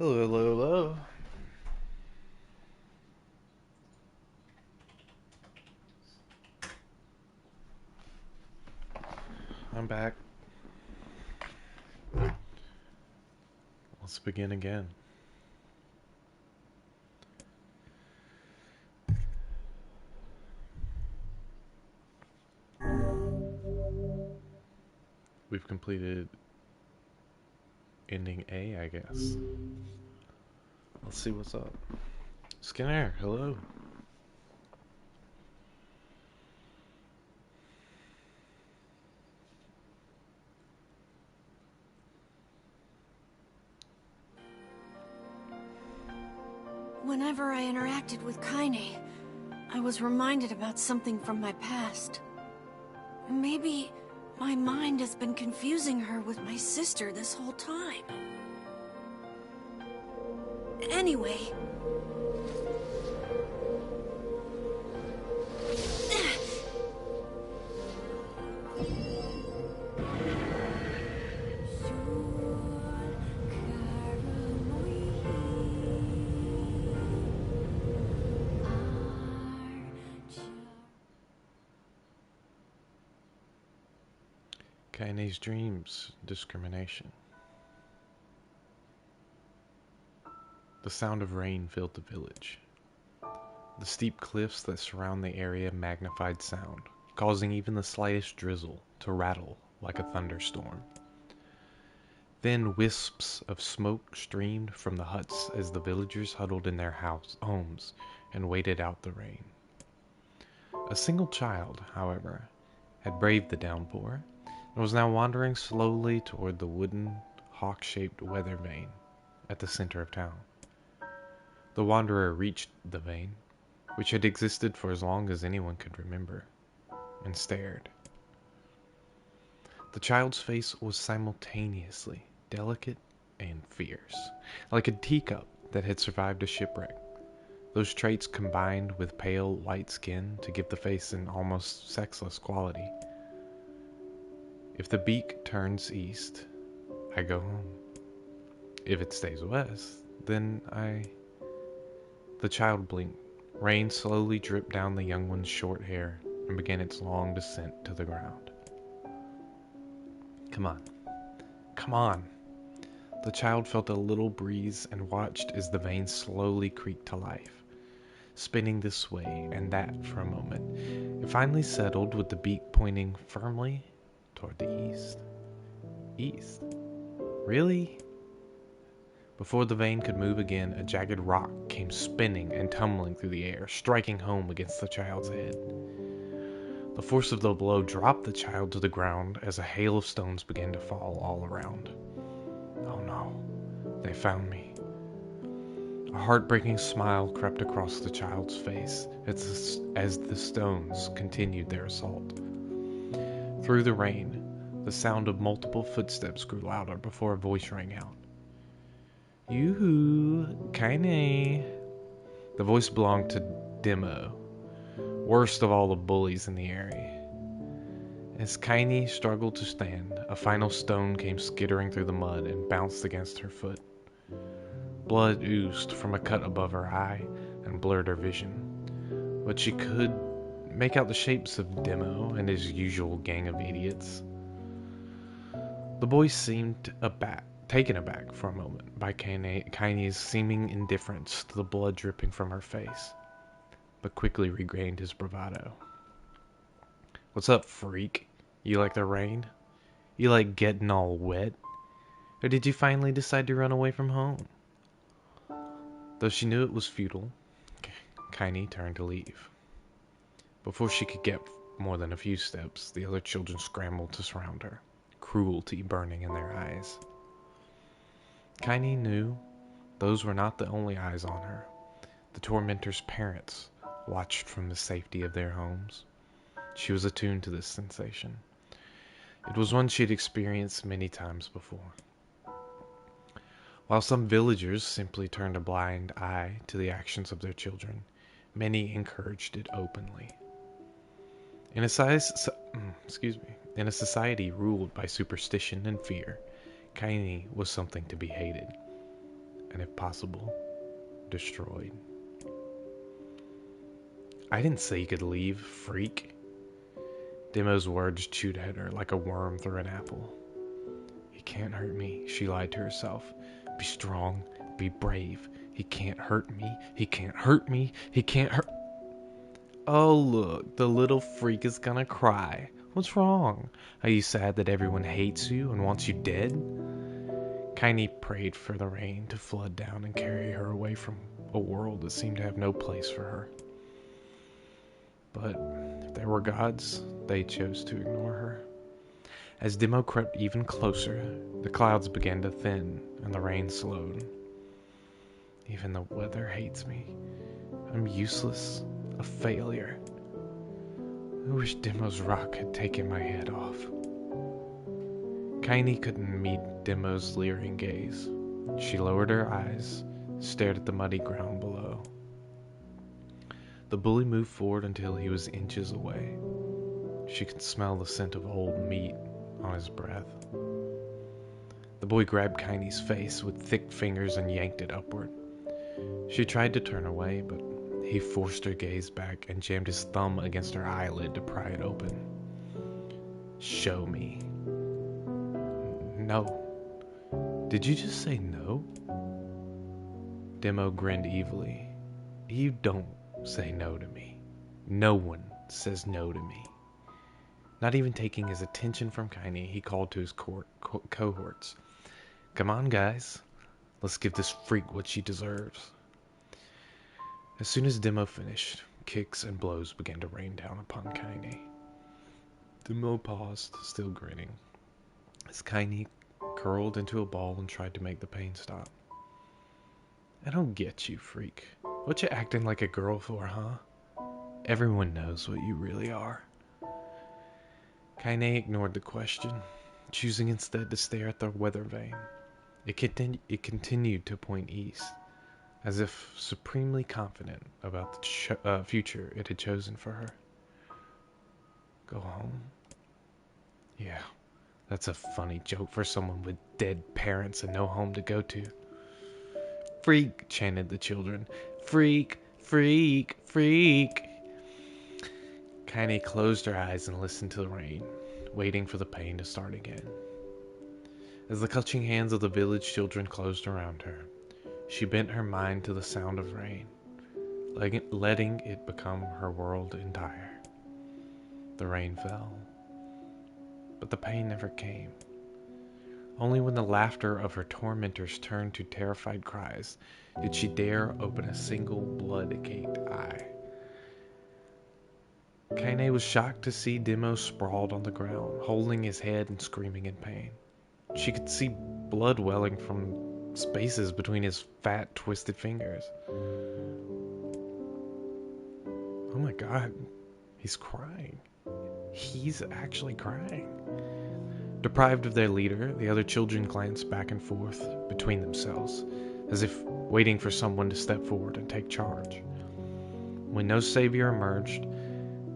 Hello, hello, hello. I'm back. Let's begin again. We've completed ending A, I guess. Let's see what's up. Skinner, hello. Whenever I interacted with Kaine, I was reminded about something from my past. Maybe my mind has been confusing her with my sister this whole time. Anyway... Kaine's dreams, discrimination. The sound of rain filled the village. The steep cliffs that surround the area magnified sound, causing even the slightest drizzle to rattle like a thunderstorm. Thin wisps of smoke streamed from the huts as the villagers huddled in their homes and waited out the rain. A single child, however, had braved the downpour and was now wandering slowly toward the wooden, hawk-shaped weather vane at the center of town. The wanderer reached the vane, which had existed for as long as anyone could remember, and stared. The child's face was simultaneously delicate and fierce, like a teacup that had survived a shipwreck. Those traits combined with pale, white skin to give the face an almost sexless quality. If the beak turns east, I go home. If it stays west, then The child blinked. Rain slowly dripped down the young one's short hair and began its long descent to the ground. Come on. Come on. The child felt a little breeze and watched as the vane slowly creaked to life, spinning this way and that for a moment. It finally settled with the beak pointing firmly toward the east. East? Really? Before the vane could move again, a jagged rock came spinning and tumbling through the air, striking home against the child's head. The force of the blow dropped the child to the ground as a hail of stones began to fall all around. Oh no, they found me. A heartbreaking smile crept across the child's face as the stones continued their assault. Through the rain, the sound of multiple footsteps grew louder before a voice rang out. Yoo-hoo, Kaine. The voice belonged to Demo, worst of all the bullies in the area. As Kaine struggled to stand, a final stone came skittering through the mud and bounced against her foot. Blood oozed from a cut above her eye and blurred her vision, but she could make out the shapes of Demo and his usual gang of idiots. The boy seemed taken aback for a moment by Kaine's seeming indifference to the blood dripping from her face, but quickly regained his bravado. What's up, freak? You like the rain? You like getting all wet? Or did you finally decide to run away from home? Though she knew it was futile, Kaine turned to leave. Before she could get more than a few steps, the other children scrambled to surround her, cruelty burning in their eyes. Kaine knew those were not the only eyes on her. The tormentor's parents watched from the safety of their homes. She was attuned to this sensation. It was one she had experienced many times before. While some villagers simply turned a blind eye to the actions of their children, many encouraged it openly. In a society ruled by superstition and fear, Kaine was something to be hated. and if possible, destroyed. I didn't say you could leave, freak. Demo's words chewed at her like a worm through an apple. He can't hurt me, she lied to herself. Be strong, be brave. He can't hurt me, he can't hurt me, he can't hurt... Oh look, the little freak is gonna cry. What's wrong? Are you sad that everyone hates you and wants you dead? Kaini prayed for the rain to flood down and carry her away from a world that seemed to have no place for her. But if there were gods, they chose to ignore her. As Demo crept even closer, the clouds began to thin and the rain slowed. Even the weather hates me. I'm useless, a failure. I wish Demo's rock had taken my head off. Kaini couldn't meet Demo's leering gaze. She lowered her eyes, stared at the muddy ground below. The bully moved forward until he was inches away. She could smell the scent of old meat on his breath. The boy grabbed Kaini's face with thick fingers and yanked it upward. She tried to turn away, but he forced her gaze back and jammed his thumb against her eyelid to pry it open. Show me. No. Did you just say no? Demo grinned evilly. You don't say no to me. No one says no to me. Not even taking his attention from Kaini, he called to his cohorts. Come on, guys. Let's give this freak what she deserves. As soon as Demo finished, kicks and blows began to rain down upon Kaini. Demo paused, still grinning, as Kaini curled into a ball and tried to make the pain stop. I don't get you, freak. What you acting like a girl for, huh? Everyone knows what you really are. Kaini ignored the question, choosing instead to stare at the weather vane. It continued to point east, as if supremely confident about the future it had chosen for her. Go home? Yeah, that's a funny joke for someone with dead parents and no home to go to. Freak, chanted the children. Freak, freak, freak. Kaini closed her eyes and listened to the rain, waiting for the pain to start again. As the clutching hands of the village children closed around her, she bent her mind to the sound of rain, letting it become her world entire. The rain fell, but the pain never came. Only when the laughter of her tormentors turned to terrified cries did she dare open a single blood-caked eye. Kaini was shocked to see Demo sprawled on the ground, holding his head and screaming in pain. She could see blood welling from spaces between his fat, twisted fingers. Oh my god, he's crying. He's actually crying. Deprived of their leader, the other children glanced back and forth between themselves, as if waiting for someone to step forward and take charge. When no savior emerged,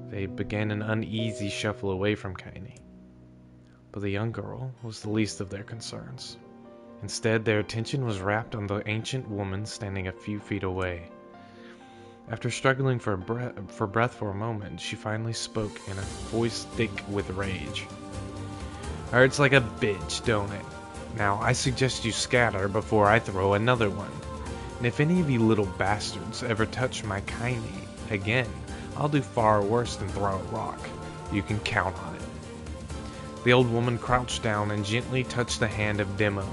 they began an uneasy shuffle away from Kaini. But the young girl was the least of their concerns. Instead, their attention was wrapped on the ancient woman standing a few feet away. After struggling for breath for a moment, she finally spoke in a voice thick with rage. Hurts like a bitch, don't it? Now, I suggest you scatter before I throw another one. And if any of you little bastards ever touch my Kaini again, I'll do far worse than throw a rock. You can count on it. The old woman crouched down and gently touched the hand of Demo.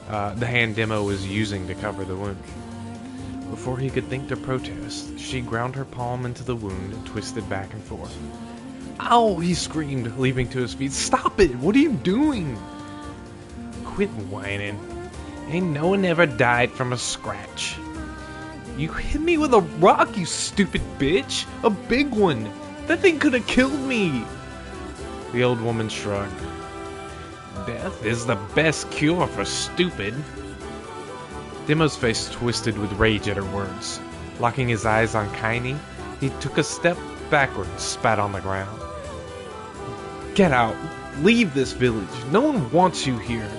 The hand Demo was using to cover the wound. Before he could think to protest, she ground her palm into the wound and twisted back and forth. Ow! He screamed, leaping to his feet. Stop it! What are you doing? Quit whining. Ain't no one ever died from a scratch. You hit me with a rock, you stupid bitch! A big one! That thing could have killed me! The old woman shrugged. Death is the best cure for stupid. Demo's face twisted with rage at her words. Locking his eyes on Kaini, he took a step backward and spat on the ground. Get out! Leave this village! No one wants you here!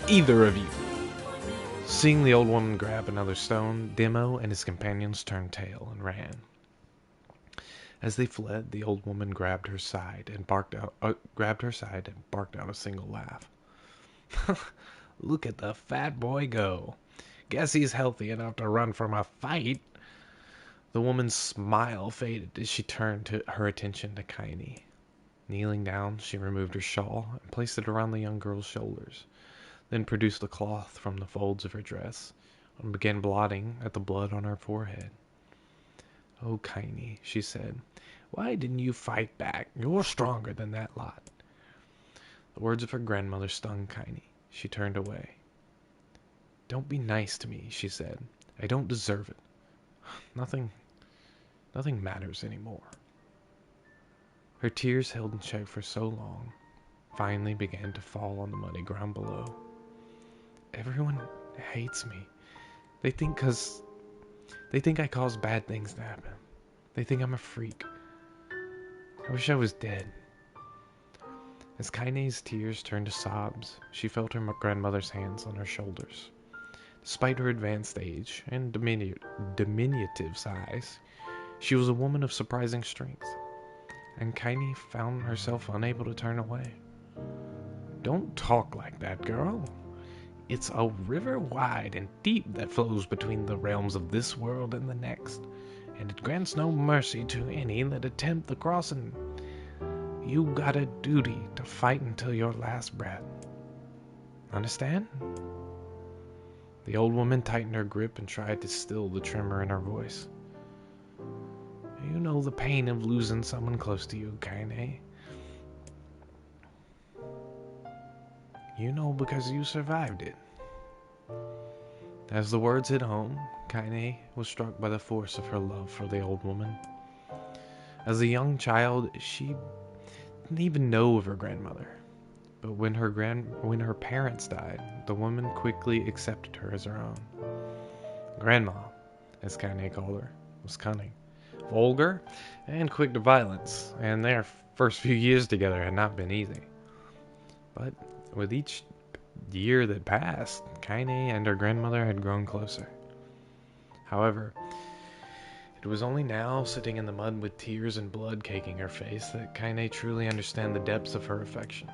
Either of you! Seeing the old woman grab another stone, Demo and his companions turned tail and ran. As they fled, the old woman grabbed her side and barked out a single laugh. Look at the fat boy go. Guess he's healthy enough to run from a fight. The woman's smile faded as she turned her attention to Kaini. Kneeling down, she removed her shawl and placed it around the young girl's shoulders, then produced the cloth from the folds of her dress and began blotting at the blood on her forehead. "Oh, Kaini," she said, "why didn't you fight back? You're stronger than that lot." The words of her grandmother stung Kaini. She turned away. "Don't be nice to me," she said. "I don't deserve it. Nothing matters anymore." Her tears held in check for so long finally began to fall on the muddy ground below. "Everyone hates me. They think I cause bad things to happen. They think I'm a freak. I wish I was dead." As Kaine's tears turned to sobs, she felt her grandmother's hands on her shoulders. Despite her advanced age and diminutive size, she was a woman of surprising strength, and Kaine found herself unable to turn away. "Don't talk like that, girl. It's a river wide and deep that flows between the realms of this world and the next, and it grants no mercy to any that attempt the crossing. You got a duty to fight until your last breath. Understand?" The old woman tightened her grip and tried to still the tremor in her voice. "You know the pain of losing someone close to you, Kaine. You know because you survived it." As the words hit home, Kaine was struck by the force of her love for the old woman. As a young child, she didn't even know of her grandmother. But when her parents died, the woman quickly accepted her as her own. Grandma, as Kaine called her, was cunning, vulgar, and quick to violence, and their first few years together had not been easy. But with each year that passed, Kaine and her grandmother had grown closer. However, it was only now, sitting in the mud with tears and blood caking her face, that Kaine truly understood the depths of her affection.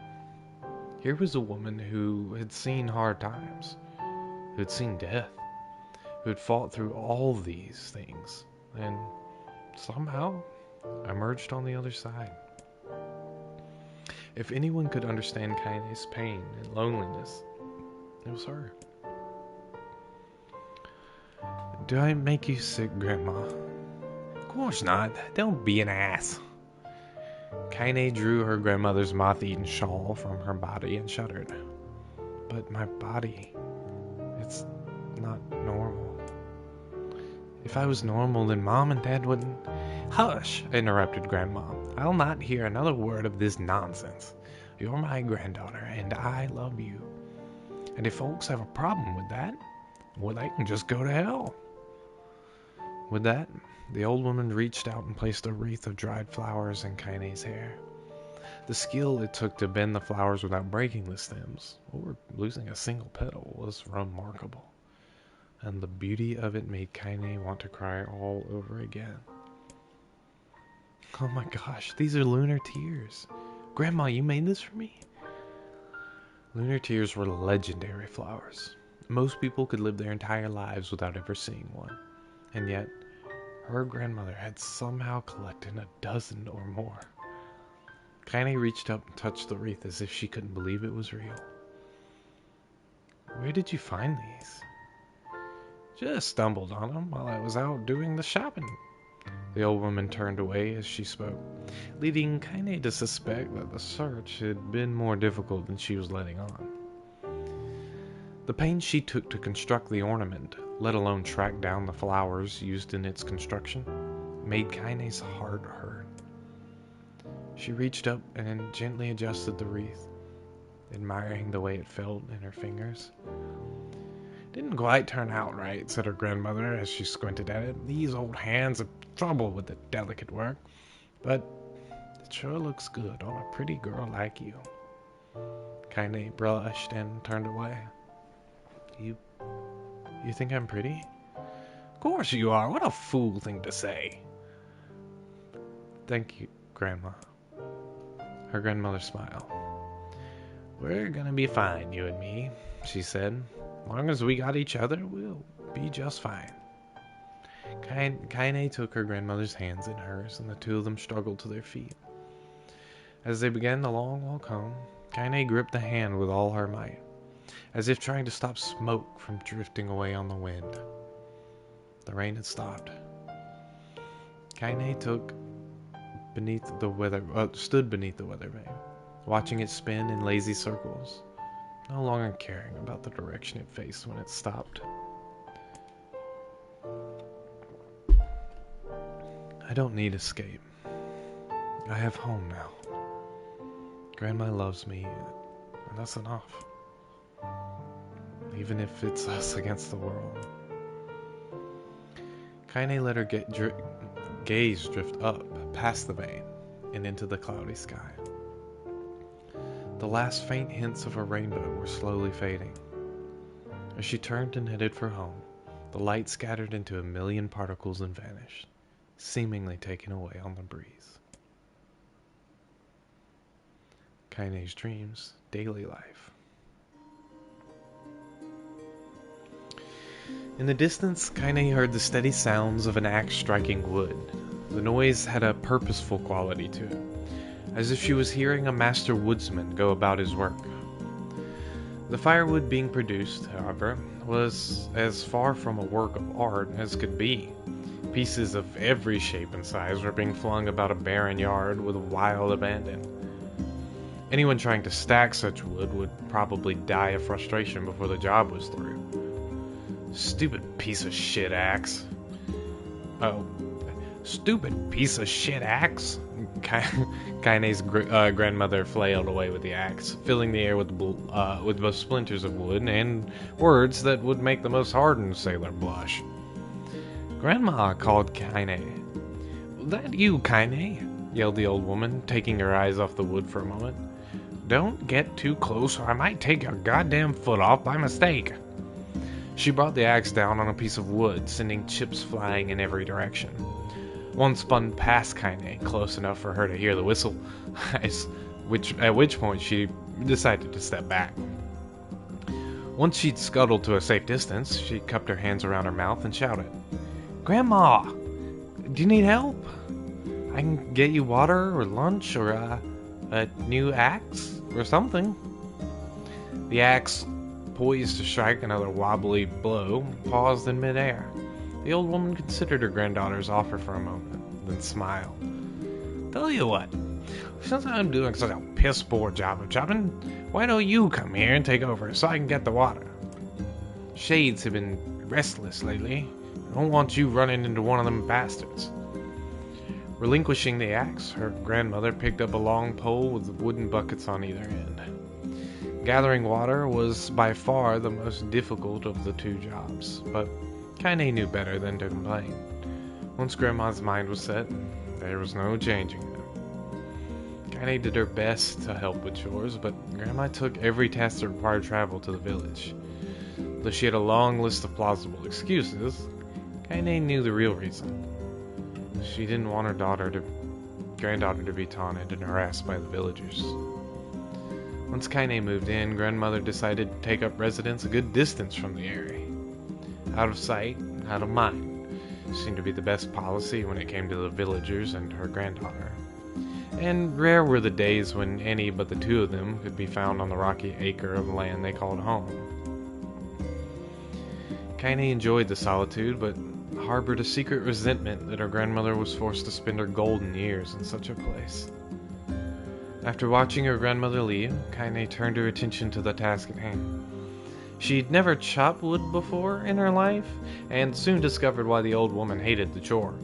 Here was a woman who had seen hard times, who had seen death, who had fought through all these things, and somehow emerged on the other side. If anyone could understand Kaine's pain and loneliness, it was her. "Do I make you sick, Grandma?" "Of course not. Don't be an ass." Kaine drew her grandmother's moth-eaten shawl from her body and shuddered. "But my body, it's not normal. If I was normal, then Mom and Dad wouldn't—" "Hush," interrupted Grandma. "I'll not hear another word of this nonsense. You're my granddaughter, and I love you. And if folks have a problem with that, well, they can just go to hell." With that, the old woman reached out and placed a wreath of dried flowers in Kaine's hair. The skill it took to bend the flowers without breaking the stems, or losing a single petal, was remarkable. And the beauty of it made Kaine want to cry all over again. "Oh my gosh, these are lunar tears. Grandma, you made this for me?" Lunar tears were legendary flowers. Most people could live their entire lives without ever seeing one. And yet, her grandmother had somehow collected a dozen or more. Kaine reached up and touched the wreath as if she couldn't believe it was real. "Where did you find these?" "Just stumbled on them while I was out doing the shopping." The old woman turned away as she spoke, leading Kaine to suspect that the search had been more difficult than she was letting on. The pains she took to construct the ornament, let alone track down the flowers used in its construction, made Kaine's heart hurt. She reached up and gently adjusted the wreath, admiring the way it felt in her fingers. "Didn't quite turn out right," said her grandmother as she squinted at it. "These old hands have trouble with the delicate work, but it sure looks good on a pretty girl like you." Kaine blushed and turned away. You You think I'm pretty? Of course you are. What a fool thing to say. Thank you, Grandma. Her grandmother smiled. We're gonna be fine, you and me, she said. As long as we got each other, we'll be just fine. Kaine took her grandmother's hands in hers, and the two of them struggled to their feet. As they began the long walk home, Kaine gripped the hand with all her might, as if trying to stop smoke from drifting away on the wind. The rain had stopped. Kaine stood beneath the weather vane, watching it spin in lazy circles, no longer caring about the direction it faced when it stopped. I don't need escape. I have home now. Grandma loves me, and that's enough. Even if it's us against the world. Kaine let her gaze drift up, past the vane, and into the cloudy sky. The last faint hints of a rainbow were slowly fading. As she turned and headed for home, the light scattered into a million particles and vanished, seemingly taken away on the breeze. Kaine's dreams, daily life. In the distance, Kaine heard the steady sounds of an axe striking wood. The noise had a purposeful quality to it, as if she was hearing a master woodsman go about his work. The firewood being produced, however, was as far from a work of art as could be. Pieces of every shape and size were being flung about a barren yard with wild abandon. Anyone trying to stack such wood would probably die of frustration before the job was through. Stupid piece of shit axe. Stupid piece of shit axe. Kaine's grandmother flailed away with the axe, filling the air with both splinters of wood and words that would make the most hardened sailor blush. Grandma, called Kaine. That you, Kaine? Yelled the old woman, taking her eyes off the wood for a moment. Don't get too close or I might take your goddamn foot off by mistake. She brought the axe down on a piece of wood, sending chips flying in every direction. One spun past Kaine, close enough for her to hear the whistle, at which point she decided to step back. Once she'd scuttled to a safe distance, she cupped her hands around her mouth and shouted, Grandma, do you need help? I can get you water or lunch or a new axe or something. The axe, poised to strike another wobbly blow, paused in midair. The old woman considered her granddaughter's offer for a moment, then smiled. Tell you what, since I'm doing such a piss-poor job of chopping, why don't you come here and take over so I can get the water? Shades have been restless lately. I don't want you running into one of them bastards. Relinquishing the axe, her grandmother picked up a long pole with wooden buckets on either end. Gathering water was by far the most difficult of the two jobs, but Kaine knew better than to complain. Once Grandma's mind was set, there was no changing it. Kaine did her best to help with chores, but Grandma took every task that required travel to the village. Though she had a long list of plausible excuses, Kaine knew the real reason. She didn't want her granddaughter to be taunted and harassed by the villagers. Once Kaine moved in, Grandmother decided to take up residence a good distance from the area. Out of sight, out of mind seemed to be the best policy when it came to the villagers and her granddaughter. And rare were the days when any but the two of them could be found on the rocky acre of land they called home. Kaine enjoyed the solitude, but harbored a secret resentment that her grandmother was forced to spend her golden years in such a place. After watching her grandmother leave, Kaine turned her attention to the task at hand. She'd never chopped wood before in her life, and soon discovered why the old woman hated the chore.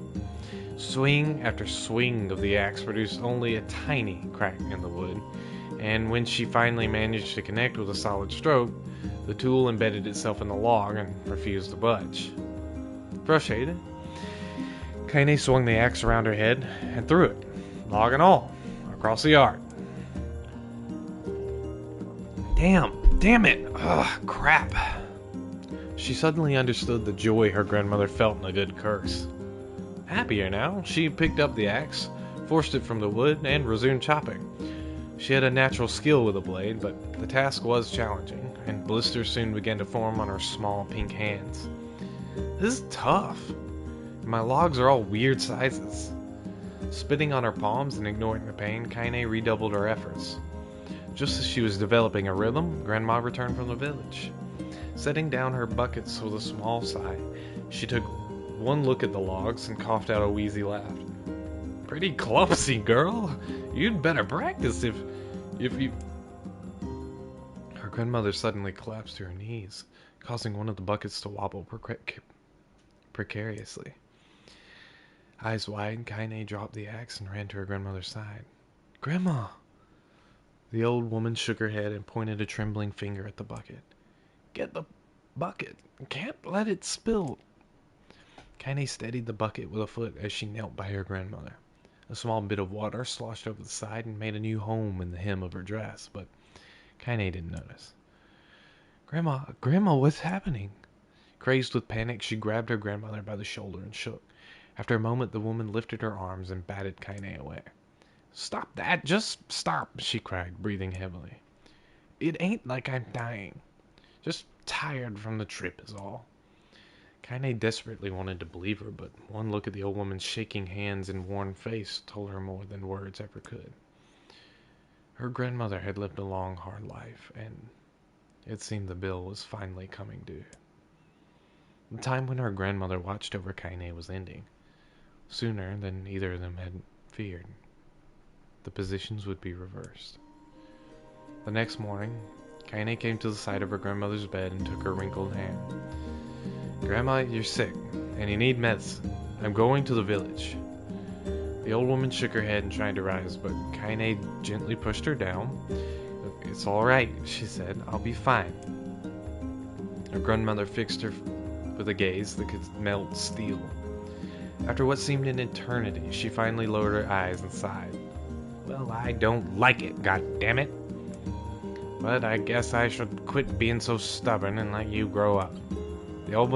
Swing after swing of the axe produced only a tiny crack in the wood, and when she finally managed to connect with a solid stroke, the tool embedded itself in the log and refused to budge. Frustrated, Kaine swung the axe around her head and threw it, log and all, across the yard. Damn it! Ugh, crap. She suddenly understood the joy her grandmother felt in a good curse. Happier now, she picked up the axe, forced it from the wood, and resumed chopping. She had a natural skill with a blade, but the task was challenging, and blisters soon began to form on her small pink hands. This is tough. My logs are all weird sizes. Spitting on her palms and ignoring the pain, Kaine redoubled her efforts. Just as she was developing a rhythm, Grandma returned from the village. Setting down her buckets with a small sigh, she took one look at the logs and coughed out a wheezy laugh. Pretty clumsy, girl. You'd better practice if you... Her grandmother suddenly collapsed to her knees, causing one of the buckets to wobble precariously. Eyes wide, Kaine dropped the axe and ran to her grandmother's side. Grandma! The old woman shook her head and pointed a trembling finger at the bucket. Get the bucket. Can't let it spill. Kaine steadied the bucket with a foot as she knelt by her grandmother. A small bit of water sloshed over the side and made a new home in the hem of her dress, but Kaine didn't notice. Grandma, what's happening? Crazed with panic, she grabbed her grandmother by the shoulder and shook. After a moment, the woman lifted her arms and batted Kaine away. Stop that! Just stop! She cried, breathing heavily. It ain't like I'm dying. Just tired from the trip is all. Kaine desperately wanted to believe her, but one look at the old woman's shaking hands and worn face told her more than words ever could. Her grandmother had lived a long, hard life, and it seemed the bill was finally coming due. The time when her grandmother watched over Kaine was ending. Sooner than either of them had feared, the positions would be reversed. The next morning, Kaine came to the side of her grandmother's bed and took her wrinkled hand. Grandma, you're sick, and you need medicine. I'm going to the village. The old woman shook her head and tried to rise, but Kaine gently pushed her down. It's all right, she said. I'll be fine. Her grandmother fixed her with a gaze that could melt steel. After what seemed an eternity, she finally lowered her eyes and sighed. Well, I don't like it, goddammit. But I guess I should quit being so stubborn and let you grow up. The old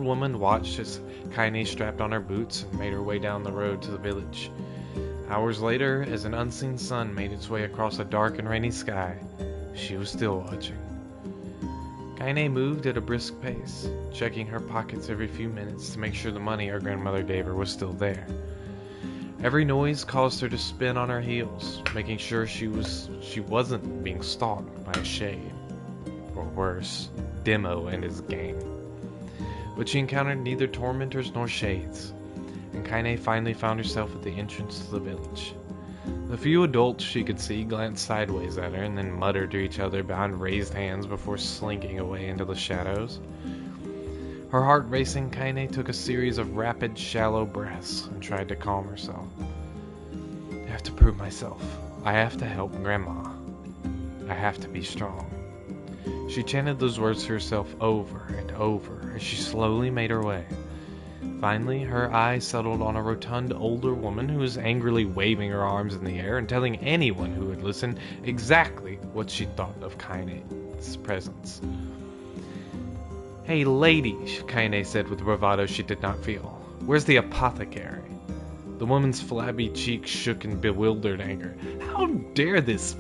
woman watched as Kaine strapped on her boots and made her way down the road to the village. Hours later, as an unseen sun made its way across a dark and rainy sky, she was still watching. Kaine moved at a brisk pace, checking her pockets every few minutes to make sure the money her grandmother gave her was still there. Every noise caused her to spin on her heels, making sure she wasn't being stalked by a shade. Or worse, Demo and his gang. But she encountered neither tormentors nor shades, and Kaine finally found herself at the entrance to the village. The few adults she could see glanced sideways at her and then muttered to each other behind raised hands before slinking away into the shadows. Her heart racing, Kaine took a series of rapid, shallow breaths and tried to calm herself. I have to prove myself. I have to help Grandma. I have to be strong. She chanted those words to herself over and over as she slowly made her way. Finally, her eye settled on a rotund older woman who was angrily waving her arms in the air and telling anyone who would listen exactly what she thought of Kaine's presence. Hey lady, Kaine said with bravado she did not feel. Where's the apothecary? The woman's flabby cheeks shook in bewildered anger. How dare this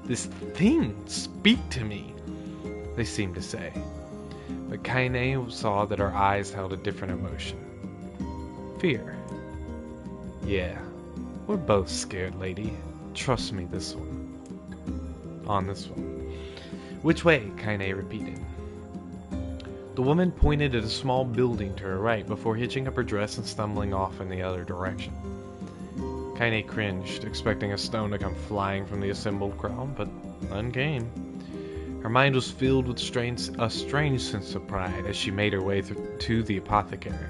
thing speak to me? They seemed to say. But Kaine saw that her eyes held a different emotion. Fear. Yeah, we're both scared, lady. Trust me this one. On this one. Which way? Kaine repeated. The woman pointed at a small building to her right before hitching up her dress and stumbling off in the other direction. Kaine cringed, expecting a stone to come flying from the assembled crowd, but none came. Her mind was filled with a strange sense of pride as she made her way to the apothecary.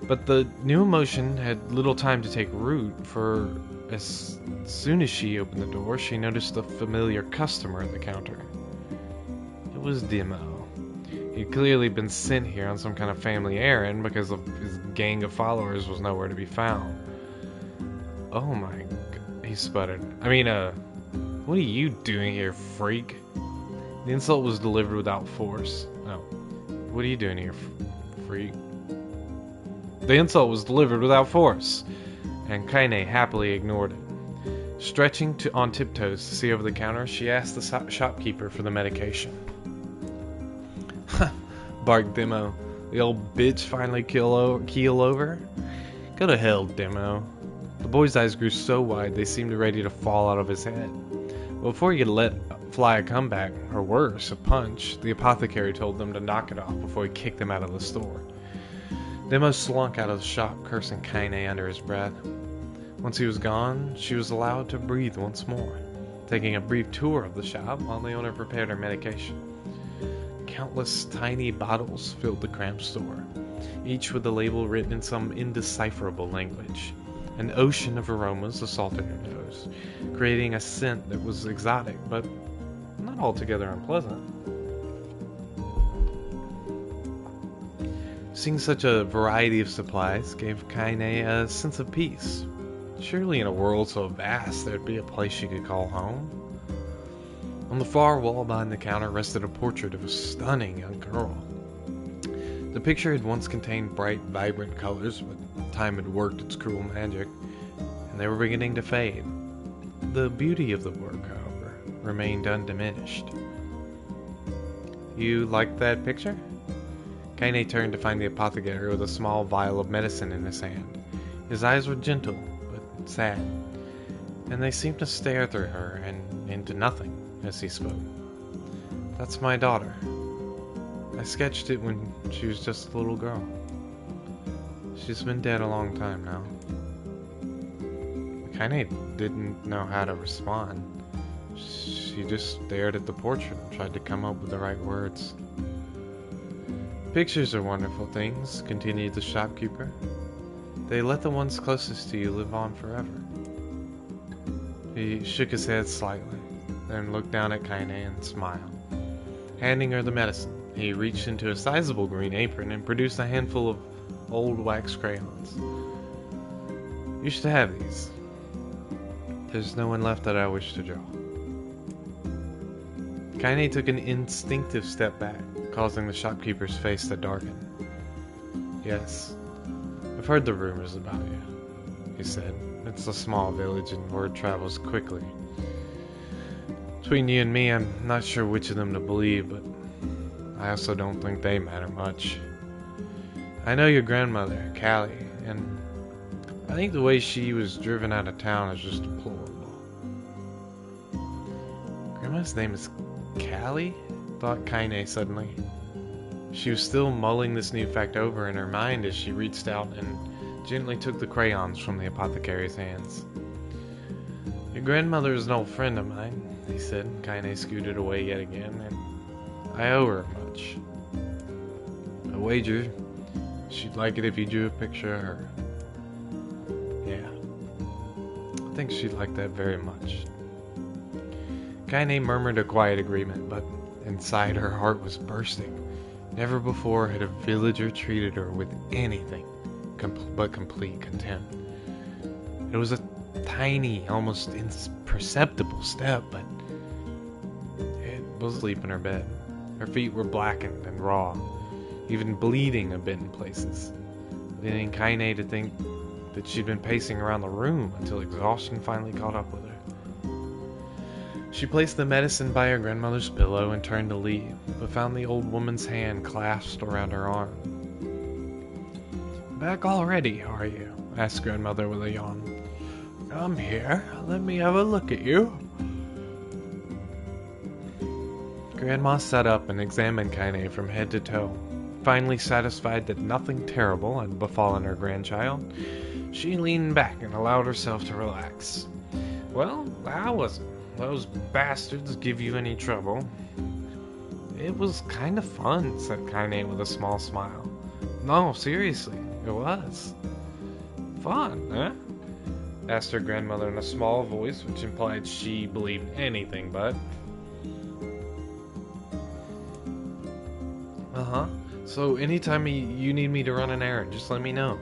But the new emotion had little time to take root, for as soon as she opened the door, she noticed a familiar customer at the counter. It was Demo. He'd clearly been sent here on some kind of family errand because his gang of followers was nowhere to be found. Oh my god, he sputtered. What are you doing here, freak? The insult was delivered without force. Oh, What are you doing here, freak? The insult was delivered without force, and Kaine happily ignored it. Stretching on tiptoes to see over the counter, she asked the shopkeeper for the medication. Barked Demo. The old bitch finally keel over? Go to hell, Demo. The boy's eyes grew so wide they seemed ready to fall out of his head. But before he could let fly a comeback, or worse, a punch, the apothecary told them to knock it off before he kicked them out of the store. Demo slunk out of the shop, cursing Kaine under his breath. Once he was gone, she was allowed to breathe once more, taking a brief tour of the shop while the owner prepared her medication. Countless tiny bottles filled the cramped store, each with a label written in some indecipherable language. An ocean of aromas assaulted her nose, creating a scent that was exotic, but not altogether unpleasant. Seeing such a variety of supplies gave Kaine a sense of peace. Surely in a world so vast there'd be a place she could call home. On the far wall behind the counter rested a portrait of a stunning young girl. The picture had once contained bright, vibrant colors, but time had worked its cruel magic, and they were beginning to fade. The beauty of the work, however, remained undiminished. You like that picture? Kaine turned to find the apothecary with a small vial of medicine in his hand. His eyes were gentle, but sad, and they seemed to stare through her and into nothing as he spoke. That's my daughter. I sketched it when she was just a little girl. She's been dead a long time now. Kaine didn't know how to respond. She just stared at the portrait and tried to come up with the right words. Pictures are wonderful things, continued the shopkeeper. They let the ones closest to you live on forever. He shook his head slightly, then looked down at Kaine and smiled. Handing her the medicine, he reached into a sizable green apron and produced a handful of old wax crayons. You should have these. There's no one left that I wish to draw. Kaine took an instinctive step back, causing the shopkeeper's face to darken. Yes, I've heard the rumors about you, he said. It's a small village and word travels quickly. Between you and me, I'm not sure which of them to believe, but I also don't think they matter much. I know your grandmother, Callie, and I think the way she was driven out of town is just deplorable. Grandma's name is Callie? Thought Kaine suddenly. She was still mulling this new fact over in her mind as she reached out and gently took the crayons from the apothecary's hands. Your grandmother is an old friend of mine, he said. Kaine scooted away yet again, and I owe her much. I wager she'd like it if you drew a picture of her. Yeah, I think she'd like that very much. Kaine murmured a quiet agreement, but inside her heart was bursting. Never before had a villager treated her with anything but complete contempt. It was a tiny, almost imperceptible step, but it was asleep in her bed. Her feet were blackened and raw, even bleeding a bit in places, leading Kaine to think that she'd been pacing around the room until exhaustion finally caught up with her. She placed the medicine by her grandmother's pillow and turned to leave, but found the old woman's hand clasped around her arm. Back already, are you? Asked grandmother with a yawn. Come here, let me have a look at you. Grandma sat up and examined Kaine from head to toe. Finally satisfied that nothing terrible had befallen her grandchild, she leaned back and allowed herself to relax. Well, how was it? Those bastards give you any trouble? It was kind of fun, said Kaine with a small smile. No, seriously, it was. Fun, huh? Asked her grandmother in a small voice, which implied she believed anything but. Uh-huh. So anytime you need me to run an errand, just let me know.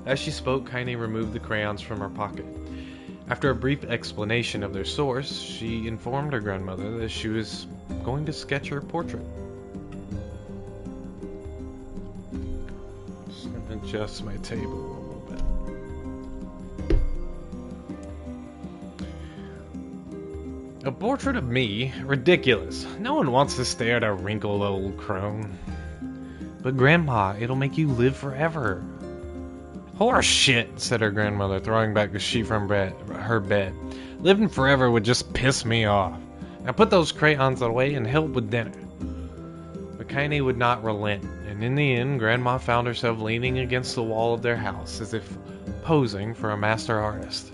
As she spoke, Kaine removed the crayons from her pocket. After a brief explanation of their source, she informed her grandmother that she was going to sketch her portrait. adjust my table a little bit. A portrait of me? Ridiculous. No one wants to stare at a wrinkled old crone. But Grandma, it'll make you live forever. Horse shit, said her grandmother, throwing back the sheet from her bed. Living forever would just piss me off. Now put those crayons away and help with dinner. But Kaine would not relent, and in the end, Grandma found herself leaning against the wall of their house as if posing for a master artist.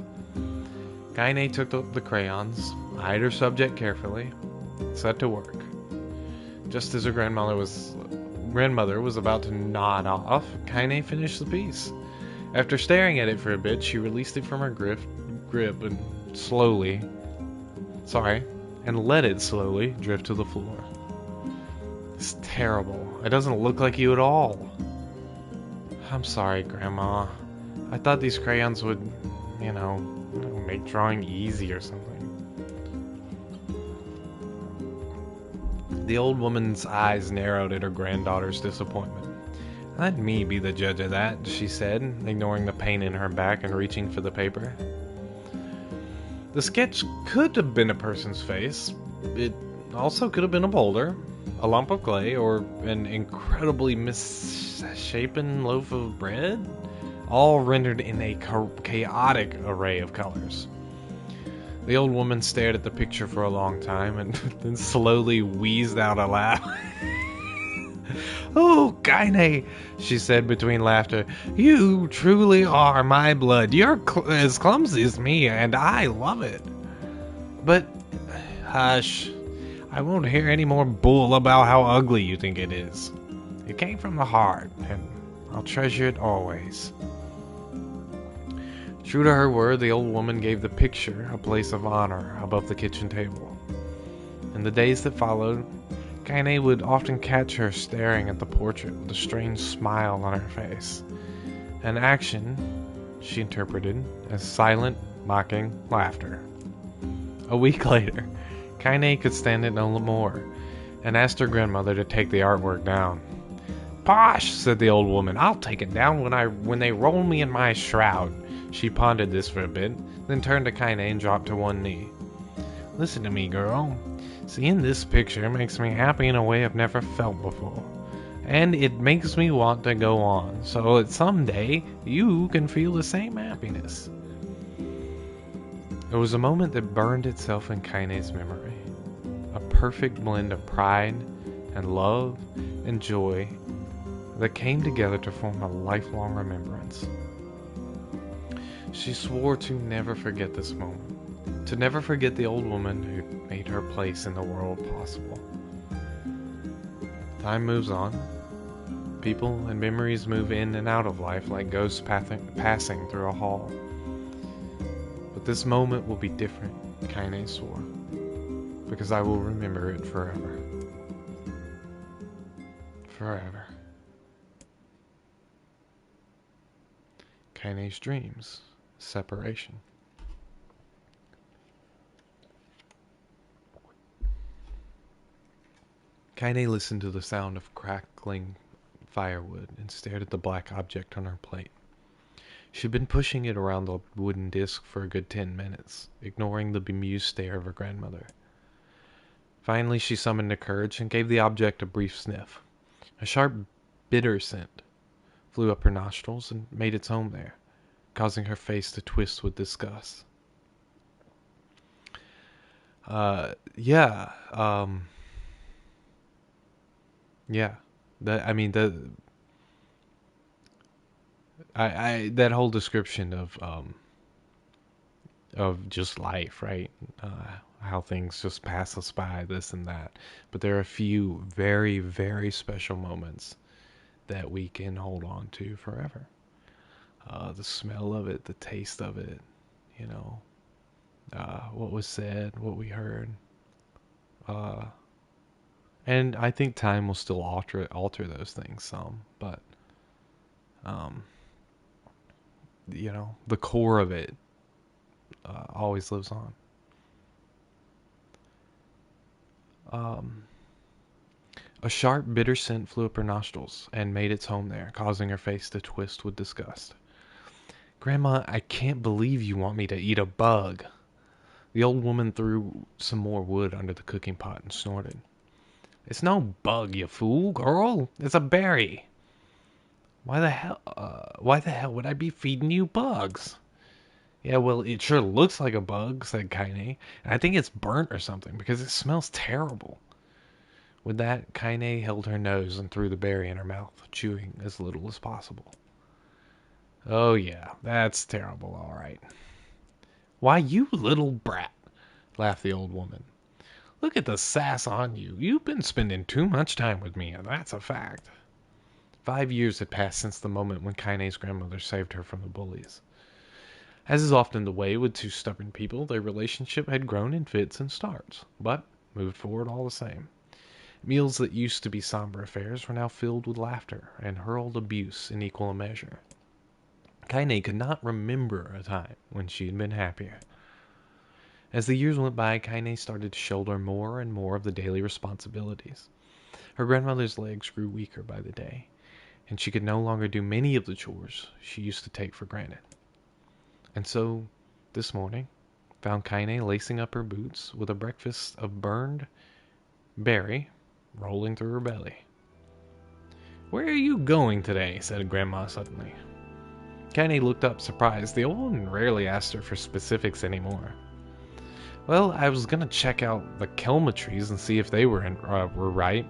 Kaine took the crayons, eyed her subject carefully, and set to work. Just as her grandmother was about to nod off, Kaine finished the piece. After staring at it for a bit, she released it from her grip and let it slowly drift to the floor. It's terrible. It doesn't look like you at all. I'm sorry, Grandma. I thought these crayons would, make drawing easy or something. The old woman's eyes narrowed at her granddaughter's disappointment. Let me be the judge of that, she said, ignoring the pain in her back and reaching for the paper. The sketch could have been a person's face. It also could have been a boulder, a lump of clay, or an incredibly misshapen loaf of bread, all rendered in a chaotic array of colors. The old woman stared at the picture for a long time and then slowly wheezed out a laugh. Oh, Kaine, she said between laughter, you truly are my blood. You're as clumsy as me, and I love it. But, hush, I won't hear any more bull about how ugly you think it is. It came from the heart, and I'll treasure it always. True to her word, the old woman gave the picture a place of honor above the kitchen table. In the days that followed, Kaine would often catch her staring at the portrait with a strange smile on her face, an action she interpreted as silent, mocking laughter. A week later, Kaine could stand it no more, and asked her grandmother to take the artwork down. Posh, said the old woman, I'll take it down when they roll me in my shroud. She pondered this for a bit, then turned to Kaine and dropped to one knee. Listen to me, girl. Seeing this picture makes me happy in a way I've never felt before. And it makes me want to go on, so that someday you can feel the same happiness. It was a moment that burned itself in Kaine's memory. A perfect blend of pride and love and joy that came together to form a lifelong remembrance. She swore to never forget this moment, to never forget the old woman who made her place in the world possible. Time moves on. People and memories move in and out of life like ghosts passing through a hall. But this moment will be different, Kaine swore, because I will remember it forever. Forever. Kaine's dreams. Separation. Kaine listened to the sound of crackling firewood and stared at the black object on her plate. She'd been pushing it around the wooden disc for a good 10 minutes, ignoring the bemused stare of her grandmother. Finally, she summoned her courage and gave the object a brief sniff. A sharp, bitter scent flew up her nostrils and made its home there, causing her face to twist with disgust. Yeah. That whole description of just life, right? How things just pass us by, this and that. But there are a few very, very special moments that we can hold on to forever. The smell of it, the taste of it, what was said, what we heard. And I think time will still alter those things some, but the core of it always lives on. A sharp, bitter scent flew up her nostrils and made its home there, causing her face to twist with disgust. Grandma, I can't believe you want me to eat a bug. The old woman threw some more wood under the cooking pot and snorted. It's no bug, you fool, girl. It's a berry. Why the hell would I be feeding you bugs? Yeah, well, it sure looks like a bug, said Kaine. And I think it's burnt or something because it smells terrible. With that, Kaine held her nose and threw the berry in her mouth, chewing as little as possible. Oh yeah, that's terrible, all right. Why, you little brat, laughed the old woman. Look at the sass on you. You've been spending too much time with me, and that's a fact. 5 years had passed since the moment when Kaine's grandmother saved her from the bullies. As is often the way with two stubborn people, their relationship had grown in fits and starts, but moved forward all the same. Meals that used to be somber affairs were now filled with laughter and hurled abuse in equal measure. Kaine could not remember a time when she had been happier. As the years went by, Kaine started to shoulder more and more of the daily responsibilities. Her grandmother's legs grew weaker by the day, and she could no longer do many of the chores she used to take for granted. And so, this morning, found Kaine lacing up her boots with a breakfast of burned berry rolling through her belly. Where are you going today? Said Grandma suddenly. Kaine looked up, surprised. The old woman rarely asked her for specifics anymore. Well, I was gonna check out the kelma trees and see if they were right.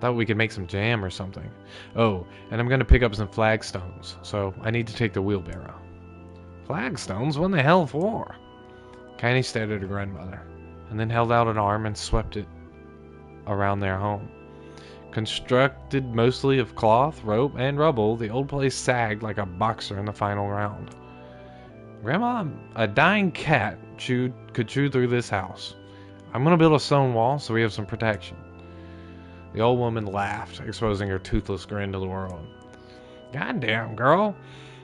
Thought we could make some jam or something. Oh, and I'm gonna pick up some flagstones, so I need to take the wheelbarrow. Flagstones? What the hell for? Kaine stared at her grandmother, and then held out an arm and swept it around their home. Constructed mostly of cloth, rope, and rubble, the old place sagged like a boxer in the final round. Grandma, a dying cat could chew through this house. I'm gonna build a stone wall so we have some protection. The old woman laughed, exposing her toothless grin to the world. Goddamn, girl.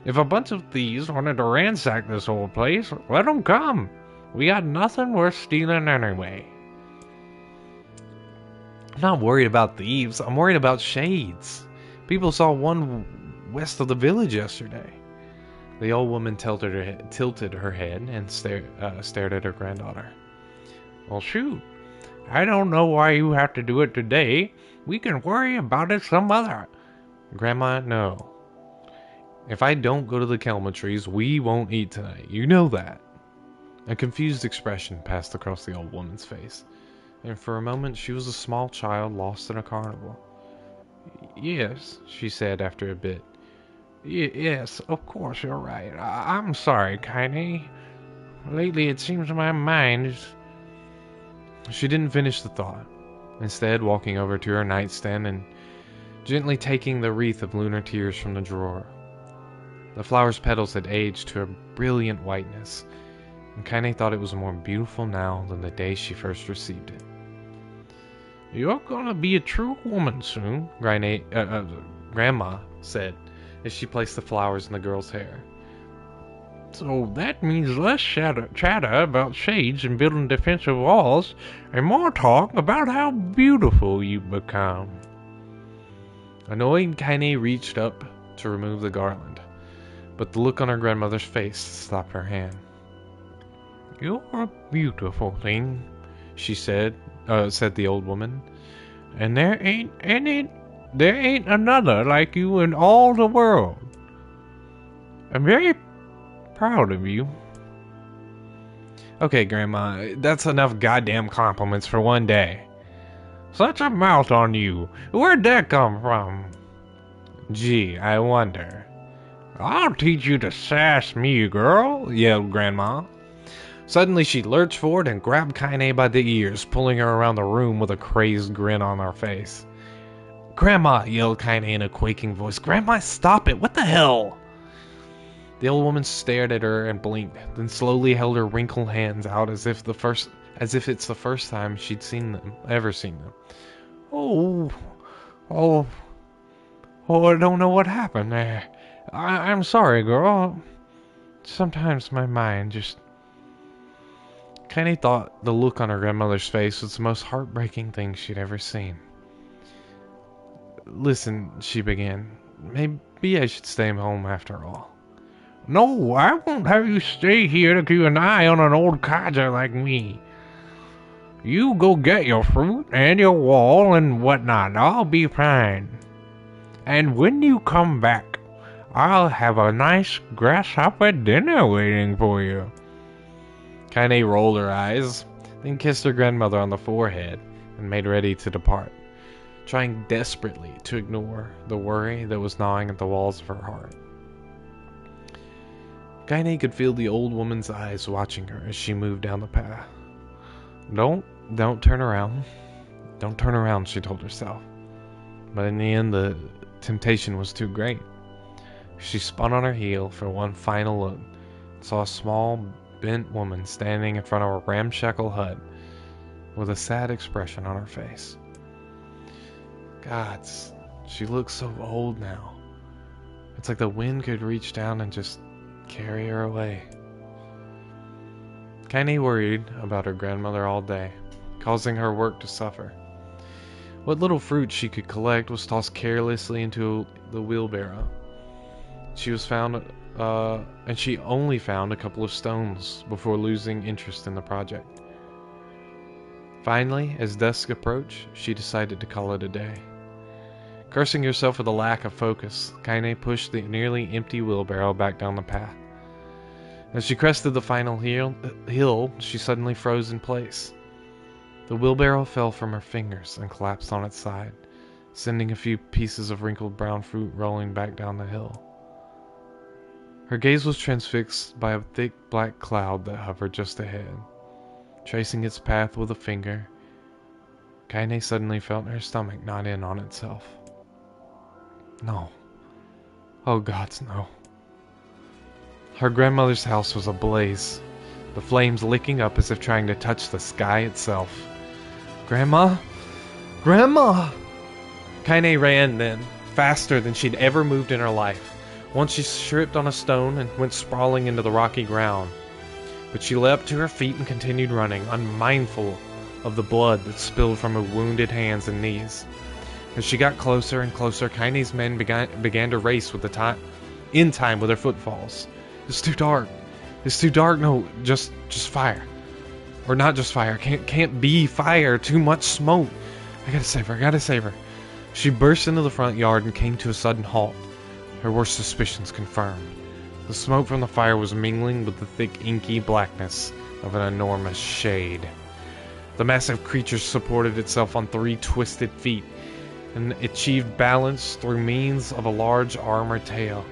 If a bunch of thieves wanted to ransack this old place, let them come. We got nothing worth stealing anyway. I'm not worried about thieves. I'm worried about shades. People saw one west of the village yesterday. The old woman tilted her head and stared at her granddaughter. Well, shoot. I don't know why you have to do it today. We can worry about it some other. Grandma, no. If I don't go to the kelma trees, we won't eat tonight. You know that. A confused expression passed across the old woman's face, and for a moment she was a small child lost in a carnival. Yes, she said after a bit. Yes, of course you're right. I'm sorry, Kaine. Lately it seems my mind is... She didn't finish the thought, instead walking over to her nightstand and gently taking the wreath of lunar tears from the drawer. The flower's petals had aged to a brilliant whiteness, and Kaine thought it was more beautiful now than the day she first received it. You're gonna be a true woman soon, Grandma said, as she placed the flowers in the girl's hair. So that means less chatter about shades and building defensive walls, and more talk about how beautiful you've become. Annoyed, Kaine reached up to remove the garland, but the look on her grandmother's face stopped her hand. You're a beautiful thing, she said the old woman, and there ain't another like you in all the world. I'm very proud of you. Okay, Grandma, that's enough goddamn compliments for one day. Such a mouth on you. Where'd that come from? Gee, I wonder. I'll teach you to sass me, girl, yelled Grandma. Suddenly she lurched forward and grabbed Kaine by the ears, pulling her around the room with a crazed grin on her face. Grandma, yelled Kaine in a quaking voice. Grandma, stop it! What the hell? The old woman stared at her and blinked, then slowly held her wrinkled hands out as if it's the first time she'd ever seen them. Oh, I don't know what happened there. I'm sorry, girl. Sometimes my mind just... Kaine thought the look on her grandmother's face was the most heartbreaking thing she'd ever seen. Listen, she began. Maybe I should stay home after all. No, I won't have you stay here to keep an eye on an old codger like me. You go get your fruit and your wall and whatnot. I'll be fine. And when you come back, I'll have a nice grasshopper dinner waiting for you. Kaine rolled her eyes, then kissed her grandmother on the forehead and made ready to depart, trying desperately to ignore the worry that was gnawing at the walls of her heart. Kaine could feel the old woman's eyes watching her as she moved down the path. Don't turn around. Don't turn around, she told herself. But in the end, the temptation was too great. She spun on her heel for one final look and saw a small, bent woman standing in front of a ramshackle hut with a sad expression on her face. Gods, she looks so old now. It's like the wind could reach down and just carry her away. Kaine worried about her grandmother all day, causing her work to suffer. What little fruit she could collect was tossed carelessly into the wheelbarrow. She only found a couple of stones before losing interest in the project. Finally, as dusk approached, she decided to call it a day. Cursing herself for the lack of focus, Kaine pushed the nearly empty wheelbarrow back down the path. As she crested the final hill, she suddenly froze in place. The wheelbarrow fell from her fingers and collapsed on its side, sending a few pieces of wrinkled brown fruit rolling back down the hill. Her gaze was transfixed by a thick black cloud that hovered just ahead. Tracing its path with a finger, Kaine suddenly felt her stomach knot in on itself. No. Oh gods, no. Her grandmother's house was ablaze, the flames licking up as if trying to touch the sky itself. Grandma? Grandma! Kaine ran then, faster than she'd ever moved in her life. Once she tripped on a stone and went sprawling into the rocky ground. But she leapt to her feet and continued running, unmindful of the blood that spilled from her wounded hands and knees. As she got closer and closer, Kaine's men began to race with in time with their footfalls. It's too dark. It's too dark. No, just fire. Or not just fire. Can't be fire. Too much smoke. I gotta save her. She burst into the front yard and came to a sudden halt. Her worst suspicions confirmed. The smoke from the fire was mingling with the thick, inky blackness of an enormous shade. The massive creature supported itself on 3 twisted feet and achieved balance through means of a large armored tail.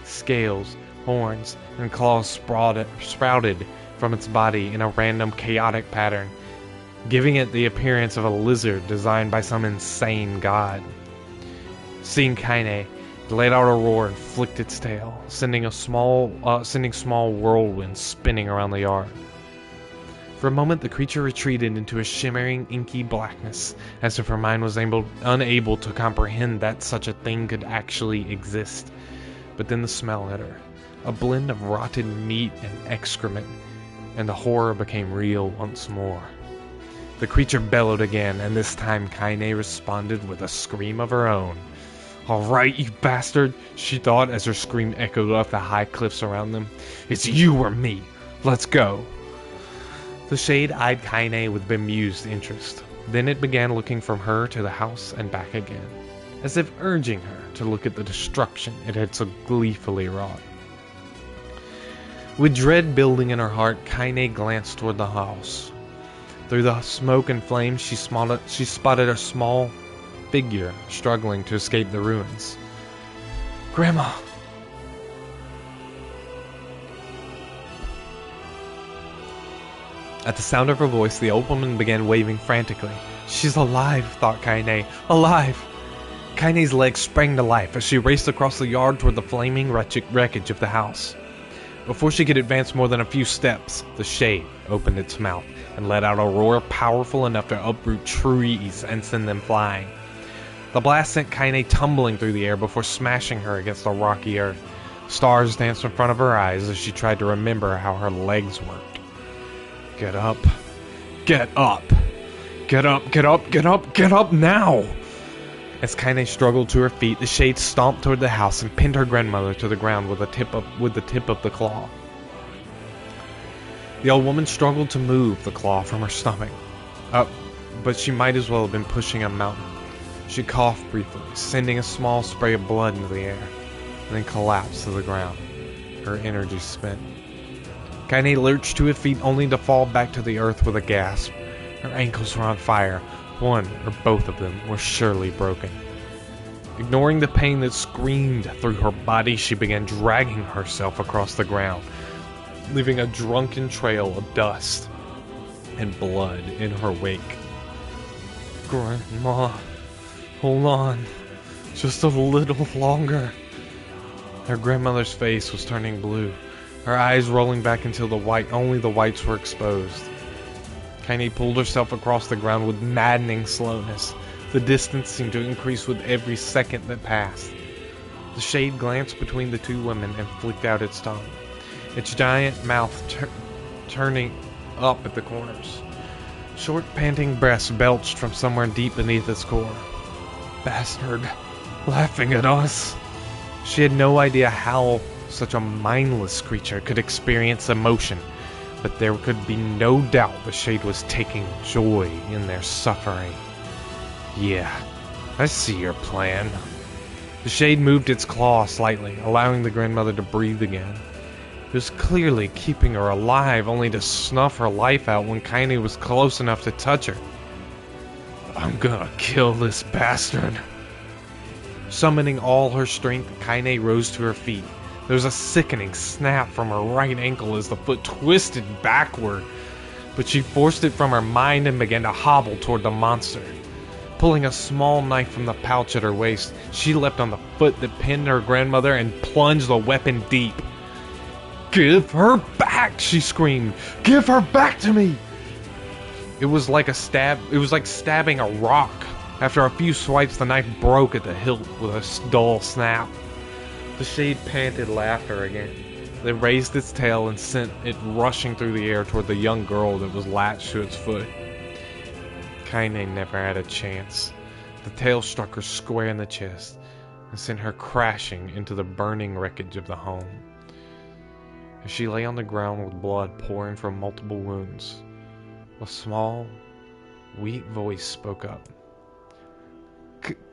Scales, horns, and claws sprouted from its body in a random, chaotic pattern, giving it the appearance of a lizard designed by some insane god. Seeing Kaine, it let out a roar and flicked its tail, sending small whirlwinds spinning around the yard. For a moment, the creature retreated into a shimmering, inky blackness, as if her mind was unable to comprehend that such a thing could actually exist. But then the smell hit her, a blend of rotted meat and excrement, and the horror became real once more. The creature bellowed again, and this time Kaine responded with a scream of her own. "All right, you bastard," she thought as her scream echoed off the high cliffs around them. "It's you or me. Let's go." The shade eyed Kaine with bemused interest. Then it began looking from her to the house and back again, as if urging her to look at the destruction it had so gleefully wrought. With dread building in her heart, Kaine glanced toward the house. Through the smoke and flames, she spotted a small figure struggling to escape the ruins. "Grandma!" At the sound of her voice, the old woman began waving frantically. "She's alive," thought Kaine. "Alive!" Kaine's legs sprang to life as she raced across the yard toward the flaming wreckage of the house. Before she could advance more than a few steps, the shade opened its mouth and let out a roar powerful enough to uproot trees and send them flying. The blast sent Kaine tumbling through the air before smashing her against the rocky earth. Stars danced in front of her eyes as she tried to remember how her legs worked. Get up. Get up. Get up, get up, get up, get up now! As Kaine struggled to her feet, the shade stomped toward the house and pinned her grandmother to the ground with the tip of the claw. The old woman struggled to move the claw from her stomach, but she might as well have been pushing a mountain. She coughed briefly, sending a small spray of blood into the air, and then collapsed to the ground, her energy spent. Kaine lurched to her feet only to fall back to the earth with a gasp. Her ankles were on fire. One or both of them were surely broken. Ignoring the pain that screamed through her body, she began dragging herself across the ground, leaving a drunken trail of dust and blood in her wake. Grandma, hold on, just a little longer. Her grandmother's face was turning blue, her eyes rolling back until only the whites were exposed. Kaine pulled herself across the ground with maddening slowness. The distance seemed to increase with every second that passed. The shade glanced between the two women and flicked out its tongue, its giant mouth turning up at the corners. Short, panting breaths belched from somewhere deep beneath its core. Bastard, laughing at us. She had no idea how such a mindless creature could experience emotion, but there could be no doubt the shade was taking joy in their suffering. Yeah, I see your plan. The shade moved its claw slightly, allowing the grandmother to breathe again. It was clearly keeping her alive, only to snuff her life out when Kaine was close enough to touch her. I'm gonna kill this bastard. Summoning all her strength, Kaine rose to her feet. There was a sickening snap from her right ankle as the foot twisted backward, but she forced it from her mind and began to hobble toward the monster. Pulling a small knife from the pouch at her waist, she leapt on the foot that pinned her grandmother and plunged the weapon deep. Give her back, she screamed. Give her back to me! It was like stabbing a rock. After a few swipes, the knife broke at the hilt with a dull snap. The shade panted laughter again, then raised its tail and sent it rushing through the air toward the young girl that was latched to its foot. Kaine never had a chance. The tail struck her square in the chest and sent her crashing into the burning wreckage of the home. As she lay on the ground with blood pouring from multiple wounds, a small, weak voice spoke up.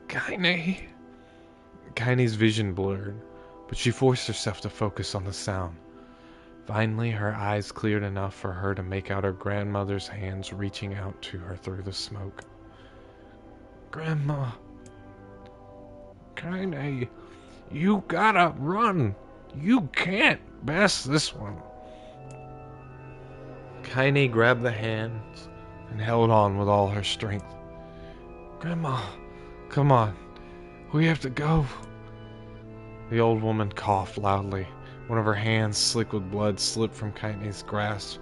Kaine? Kaine's vision blurred, but she forced herself to focus on the sound. Finally, her eyes cleared enough for her to make out her grandmother's hands reaching out to her through the smoke. Grandma. Kaine, you gotta run. You can't pass this one. Kaine grabbed the hands and held on with all her strength. Grandma, come on. We have to go. The old woman coughed loudly. One of her hands, slick with blood, slipped from Kaine's grasp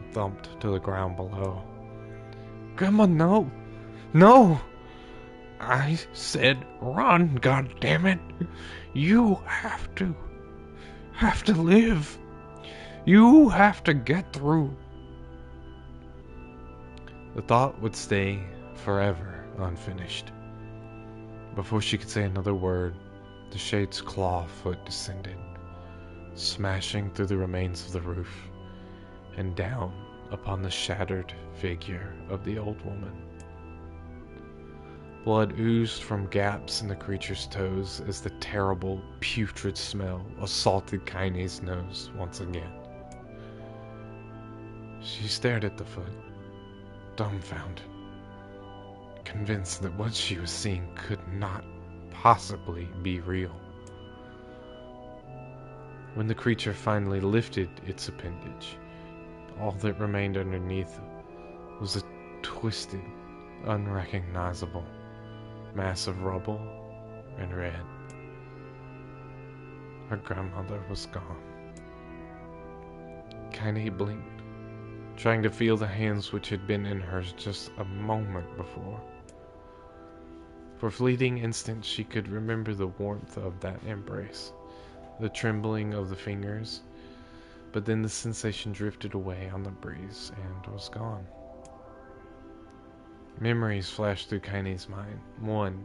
and thumped to the ground below. Grandma, no! No! I said run, goddammit! You have to live. You have to get through. The thought would stay forever unfinished. Before she could say another word, the shade's claw foot descended, smashing through the remains of the roof and down upon the shattered figure of the old woman. Blood oozed from gaps in the creature's toes as the terrible, putrid smell assaulted Kaine's nose once again. She stared at the foot, dumbfounded, convinced that what she was seeing could not possibly be real. When the creature finally lifted its appendage, all that remained underneath was a twisted, unrecognizable mass of rubble and red. Her grandmother was gone. Kaine blinked, trying to feel the hands which had been in hers just a moment before. For a fleeting instant she could remember the warmth of that embrace, the trembling of the fingers, but then the sensation drifted away on the breeze and was gone. Memories flashed through Kaine's mind. One,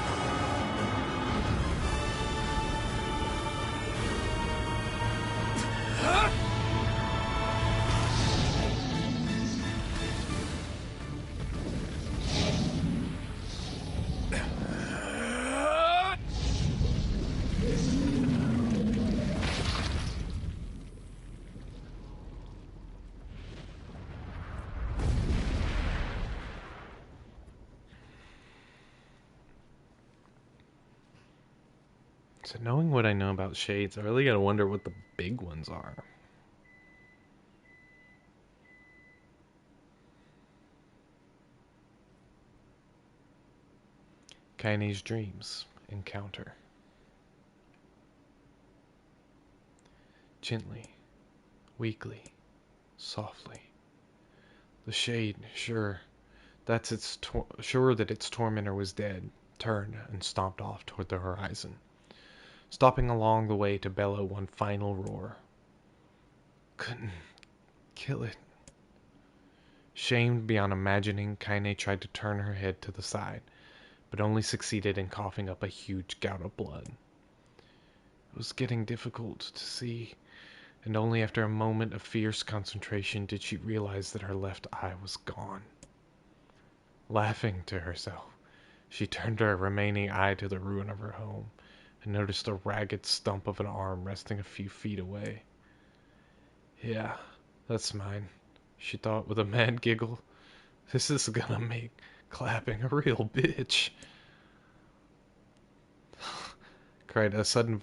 So knowing what I know about shades, I really gotta wonder what the big ones are. Kaine's dreams encounter. Gently, weakly, softly. The shade, sure that its tormentor was dead, turned and stomped off toward the horizon, stopping along the way to bellow one final roar. Couldn't kill it. Shamed beyond imagining, Kaine tried to turn her head to the side, but only succeeded in coughing up a huge gout of blood. It was getting difficult to see, and only after a moment of fierce concentration did she realize that her left eye was gone. Laughing to herself, she turned her remaining eye to the ruin of her home and noticed a ragged stump of an arm resting a few feet away. Yeah, that's mine, she thought with a mad giggle. This is gonna make clapping a real bitch. cried a sudden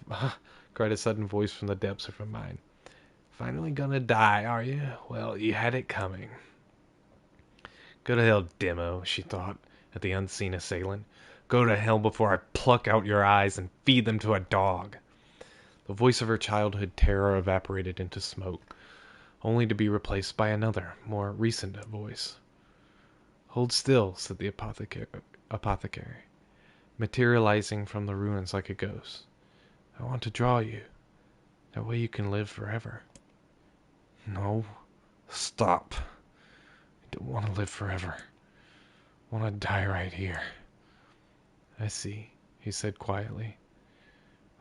voice from the depths of her mind. Finally gonna die, are you? Well, you had it coming. Go to hell, Demo, she thought, at the unseen assailant. Go to hell before I pluck out your eyes and feed them to a dog. The voice of her childhood terror evaporated into smoke, only to be replaced by another, more recent voice. Hold still, said the apothecary, materializing from the ruins like a ghost. I want to draw you. That way you can live forever. No, stop. I don't want to live forever. I want to die right here. I see, he said quietly.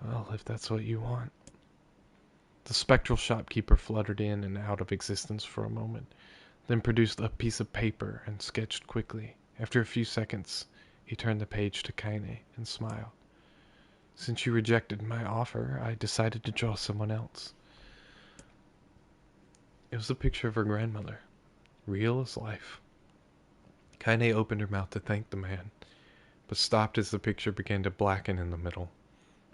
Well, if that's what you want. The spectral shopkeeper fluttered in and out of existence for a moment, then produced a piece of paper and sketched quickly. After a few seconds, he turned the page to Kaine and smiled. Since you rejected my offer, I decided to draw someone else. It was a picture of her grandmother, real as life. Kaine opened her mouth to thank the man, but stopped as the picture began to blacken in the middle.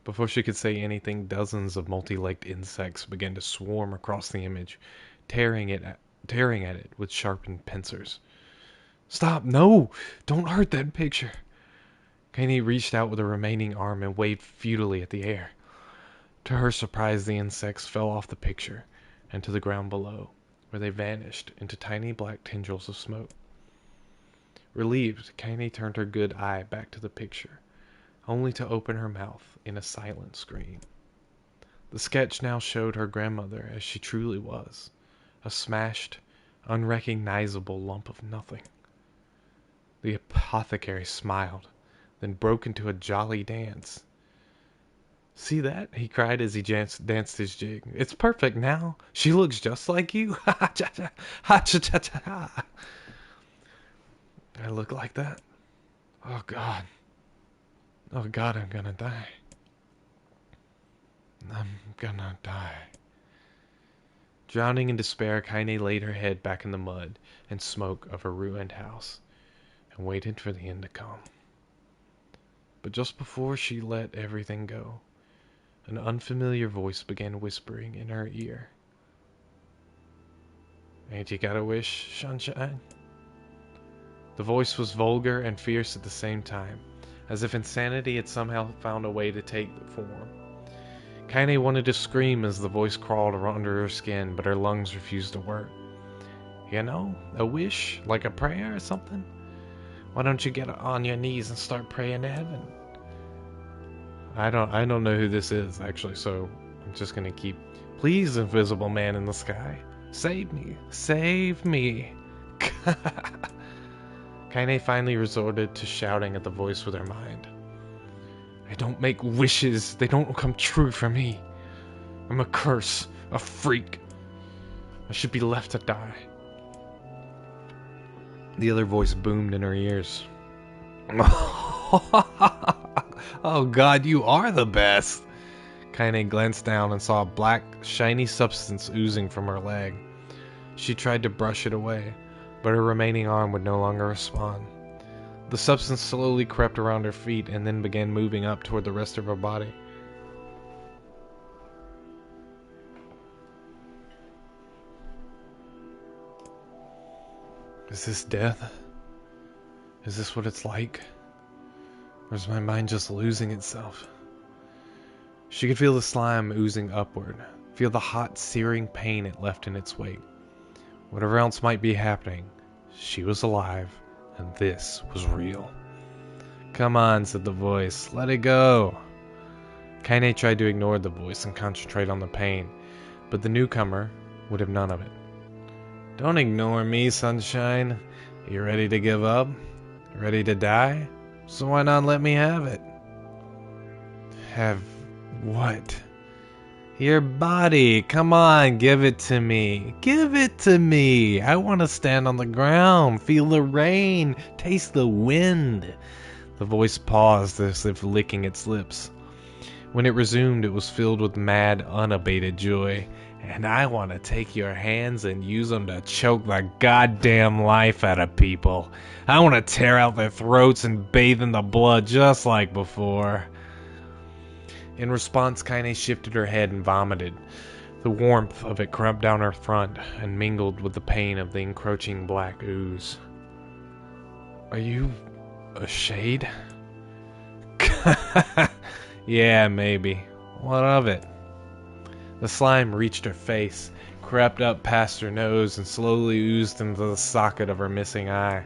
Before she could say anything, dozens of multi-legged insects began to swarm across the image, tearing at it with sharpened pincers. Stop! No! Don't hurt that picture! Kaine reached out with the remaining arm and waved futilely at the air. To her surprise, the insects fell off the picture and to the ground below, where they vanished into tiny black tendrils of smoke. Relieved, Kaine turned her good eye back to the picture, only to open her mouth in a silent scream. The sketch now showed her grandmother as she truly was, a smashed, unrecognizable lump of nothing. The apothecary smiled, then broke into a jolly dance. See that? He cried as he danced his jig. It's perfect now. She looks just like you. Ha cha cha ha cha cha cha. I look like that? Oh God. Oh God, I'm gonna die. I'm gonna die. Drowning in despair, Kaine laid her head back in the mud and smoke of her ruined house and waited for the end to come. But just before she let everything go, an unfamiliar voice began whispering in her ear. Ain't you got a wish, sunshine? The voice was vulgar and fierce at the same time, as if insanity had somehow found a way to take form. Kaine wanted to scream as the voice crawled under her skin, but her lungs refused to work. You know, a wish, like a prayer or something? Why don't you get on your knees and start praying to heaven? I don't know who this is, actually, so I'm just gonna keep... Please, invisible man in the sky, save me. Save me. Kaine finally resorted to shouting at the voice with her mind. I don't make wishes. They don't come true for me. I'm a curse, a freak. I should be left to die. The other voice boomed in her ears. Oh God, you are the best. Kaine glanced down and saw a black, shiny substance oozing from her leg. She tried to brush it away, but her remaining arm would no longer respond. The substance slowly crept around her feet and then began moving up toward the rest of her body. Is this death? Is this what it's like? Or is my mind just losing itself? She could feel the slime oozing upward, feel the hot, searing pain it left in its wake. Whatever else might be happening, she was alive, and this was real. Come on, said the voice. Let it go. Kaine tried to ignore the voice and concentrate on the pain, but the newcomer would have none of it. Don't ignore me, sunshine. You ready to give up? Ready to die? So why not let me have it? Have what? Your body. Come on, give it to me. Give it to me. I want to stand on the ground, feel the rain, taste the wind. The voice paused as if licking its lips. When it resumed, it was filled with mad, unabated joy. And I want to take your hands and use them to choke the goddamn life out of people. I want to tear out their throats and bathe in the blood just like before. In response, Kaine shifted her head and vomited. The warmth of it crept down her front and mingled with the pain of the encroaching black ooze. Are you a shade? Yeah, maybe. What of it? The slime reached her face, crept up past her nose, and slowly oozed into the socket of her missing eye.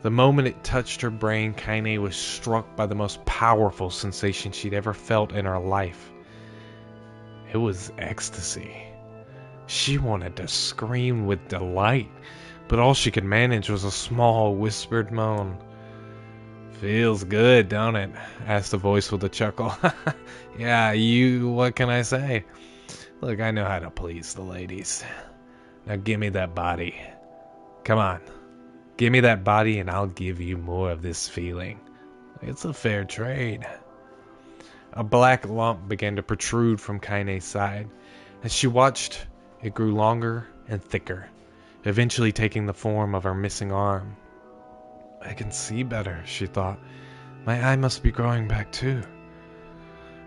The moment it touched her brain, Kaine was struck by the most powerful sensation she'd ever felt in her life. It was ecstasy. She wanted to scream with delight, but all she could manage was a small, whispered moan. Feels good, don't it? Asked the voice with a chuckle. Yeah, what can I say? Look, I know how to please the ladies. Now give me that body. Come on. Give me that body and I'll give you more of this feeling. It's a fair trade. A black lump began to protrude from Kaine's side. As she watched, it grew longer and thicker, eventually taking the form of her missing arm. I can see better, she thought. My eye must be growing back too.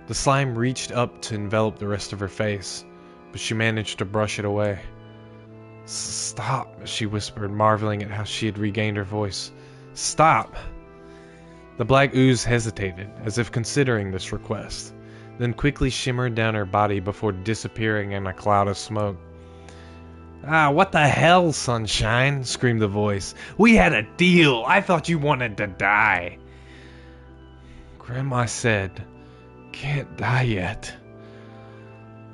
The slime reached up to envelop the rest of her face, but she managed to brush it away. Stop, she whispered, marveling at how she had regained her voice. Stop! The black ooze hesitated, as if considering this request, then quickly shimmered down her body before disappearing in a cloud of smoke. Ah, what the hell, sunshine? Screamed the voice. We had a deal. I thought you wanted to die. Grandma said, can't die yet.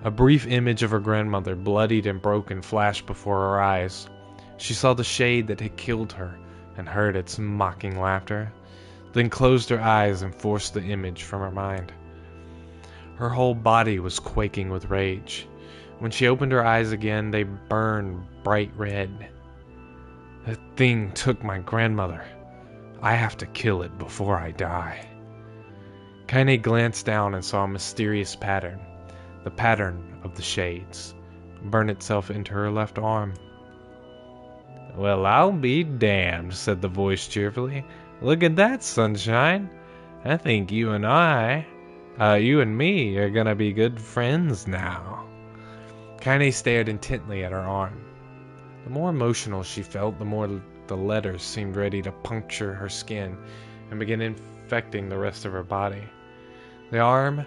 A brief image of her grandmother, bloodied and broken, flashed before her eyes. She saw the shade that had killed her and heard its mocking laughter, then closed her eyes and forced the image from her mind. Her whole body was quaking with rage. When she opened her eyes again, they burned bright red. That thing took my grandmother. I have to kill it before I die. Kaine glanced down and saw a mysterious pattern. The pattern of the shades. Burn itself into her left arm. Well, I'll be damned, said the voice cheerfully. Look at that, sunshine. I think you and me are gonna be good friends now. Kaine stared intently at her arm. The more emotional she felt, the more the letters seemed ready to puncture her skin and begin infecting the rest of her body. The arm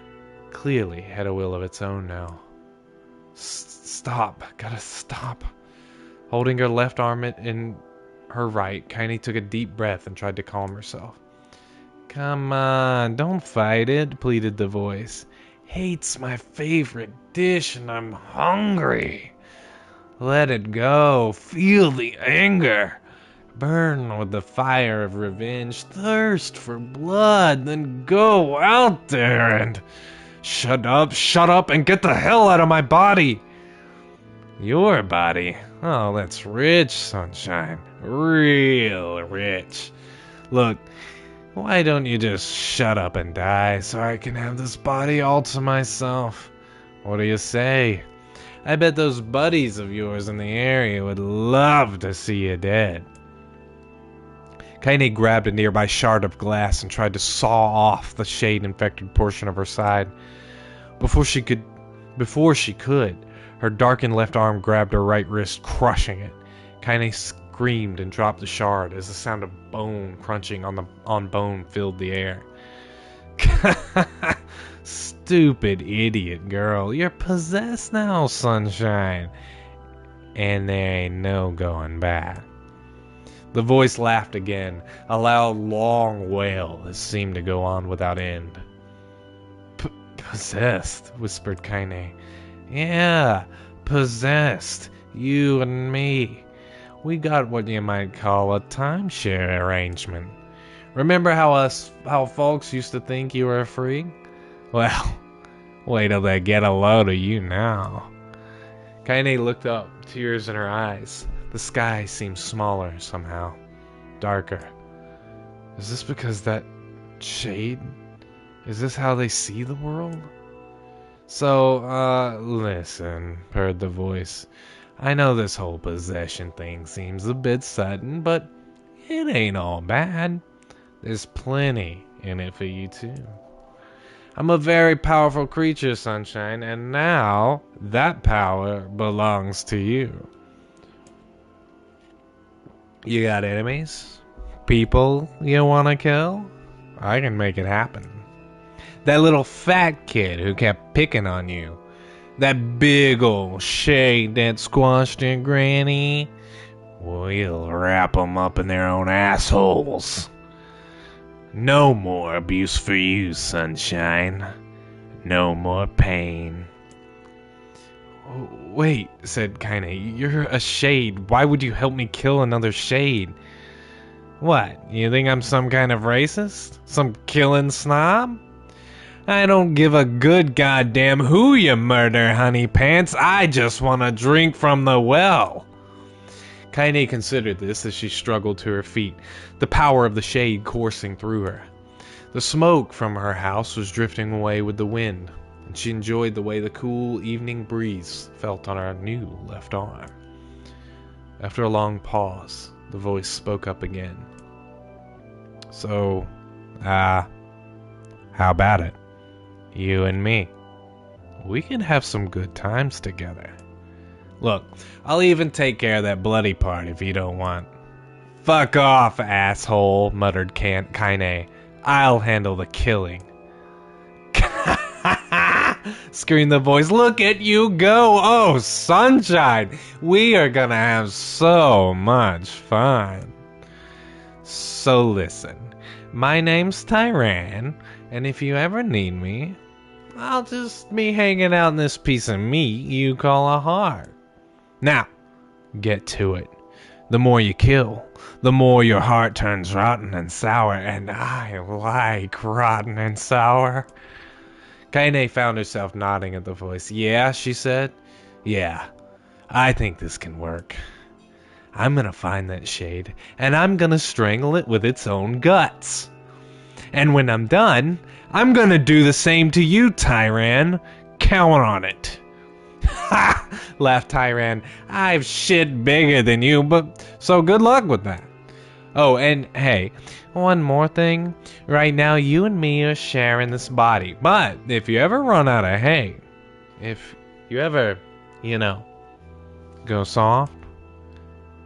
clearly had a will of its own now. Stop. Gotta stop. Holding her left arm in her right, Kaine took a deep breath and tried to calm herself. Come on, don't fight it, pleaded the voice. Hate's my favorite dish and I'm hungry. Let it go. Feel the anger. Burn with the fire of revenge. Thirst for blood. Then go out there and... Shut up, and get the hell out of my body. Your body? Oh, that's rich, sunshine. Real rich. Look, why don't you just shut up and die so I can have this body all to myself? What do you say? I bet those buddies of yours in the area would love to see you dead. Kaine grabbed a nearby shard of glass and tried to saw off the shade-infected portion of her side. Before she could, her darkened left arm grabbed her right wrist, crushing it. Kaine screamed and dropped the shard as the sound of bone crunching on bone filled the air. Stupid idiot girl, you're possessed now, Sunshine. And there ain't no going back. The voice laughed again, a loud, long wail that seemed to go on without end. Possessed, whispered Kaine. Yeah, possessed. You and me. We got what you might call a timeshare arrangement. Remember how folks used to think you were a freak? Well, wait till they get a load of you now. Kaine looked up, tears in her eyes. The sky seemed smaller somehow, darker. Is this because that shade? Is this how they see the world? So, listen, purred the voice. I know this whole possession thing seems a bit sudden, but it ain't all bad. There's plenty in it for you too. I'm a very powerful creature, Sunshine, and now that power belongs to you. You got enemies? People you want to kill? I can make it happen. That little fat kid who kept picking on you. That big old shade that squashed your granny. We'll wrap them up in their own assholes. No more abuse for you, Sunshine. No more pain. Wait, said Kaine. You're a shade. Why would you help me kill another shade? What, you think I'm some kind of racist? Some killing snob? I don't give a good goddamn who you murder, honey pants. I just want to drink from the well. Kaine considered this as she struggled to her feet, the power of the shade coursing through her. The smoke from her house was drifting away with the wind, and she enjoyed the way the cool evening breeze felt on her new left arm. After a long pause, the voice spoke up again. So, how about it? You and me. We can have some good times together. Look, I'll even take care of that bloody part if you don't want. Fuck off, asshole, muttered Kaine. I'll handle the killing. Screamed the voice. Look at you go. Oh, Sunshine. We are gonna have so much fun. So listen, my name's Tyran, and if you ever need me, I'll just be hanging out in this piece of meat you call a heart. Now, get to it. The more you kill, the more your heart turns rotten and sour, and I like rotten and sour. Kaine found herself nodding at the voice. Yeah, she said. Yeah, I think this can work. I'm gonna find that shade, and I'm gonna strangle it with its own guts. And when I'm done, I'm gonna do the same to you, Tyran. Count on it. Ha! Laughed Tyran. I've shit bigger than you, but so good luck with that. Oh, and hey, one more thing. Right now, you and me are sharing this body. But if you ever run out of hay, if you ever, go soft,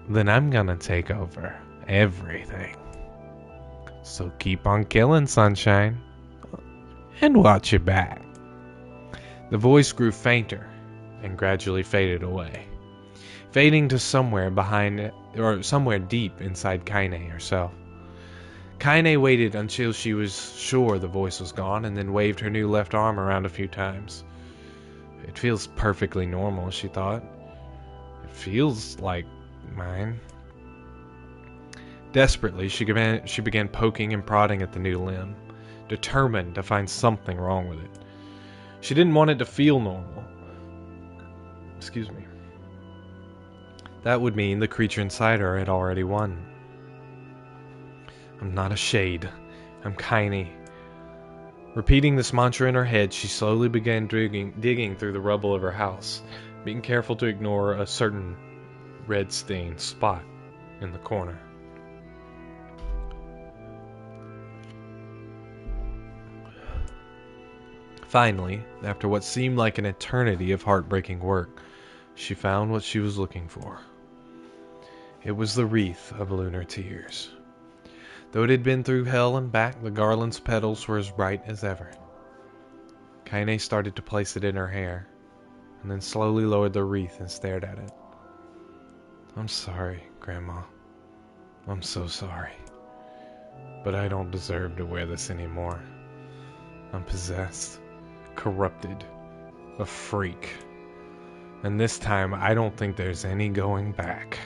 then I'm gonna take over everything. So keep on killing, Sunshine. And watch your back. The voice grew fainter and gradually faded away, fading to somewhere deep inside Kaine herself. Kaine waited until she was sure the voice was gone and then waved her new left arm around a few times. It feels perfectly normal, she thought. It feels like mine. Desperately, she began poking and prodding at the new limb, determined to find something wrong with it. She didn't want it to feel normal. Excuse me. That would mean the creature inside her had already won. I'm not a shade. I'm Kaine. Repeating this mantra in her head, she slowly began digging through the rubble of her house, being careful to ignore a certain red-stained spot in the corner. Finally, after what seemed like an eternity of heartbreaking work, she found what she was looking for. It was the wreath of lunar tears. Though it had been through hell and back, the garland's petals were as bright as ever. Kaine started to place it in her hair, and then slowly lowered the wreath and stared at it. I'm sorry, Grandma. I'm so sorry. But I don't deserve to wear this anymore. I'm possessed, corrupted, a freak. And this time, I don't think there's any going back.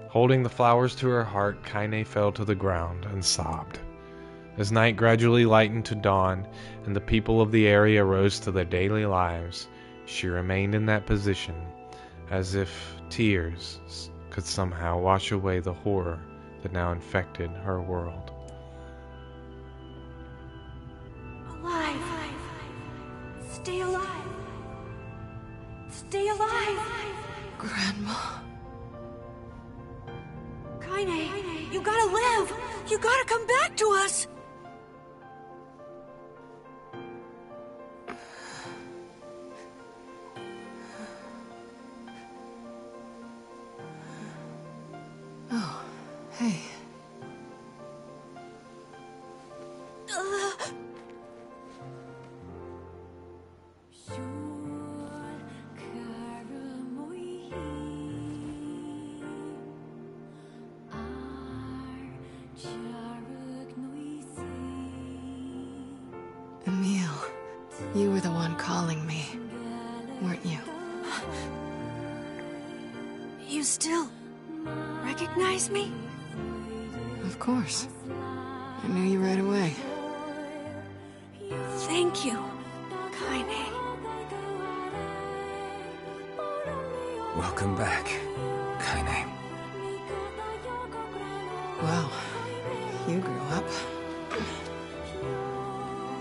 Holding the flowers to her heart, Kaine fell to the ground and sobbed. As night gradually lightened to dawn, and the people of the area rose to their daily lives, she remained in that position, as if tears could somehow wash away the horror that now infected her world. Alive! Stay alive! Stay alive! Grandma. Kaine, you gotta live! You gotta come back to us! Oh, hey. Emil, you were the one calling me, weren't you? You still recognize me? Of course. I knew you right away. Thank you, Kaine. Welcome back, Kaine. Wow, you grew up.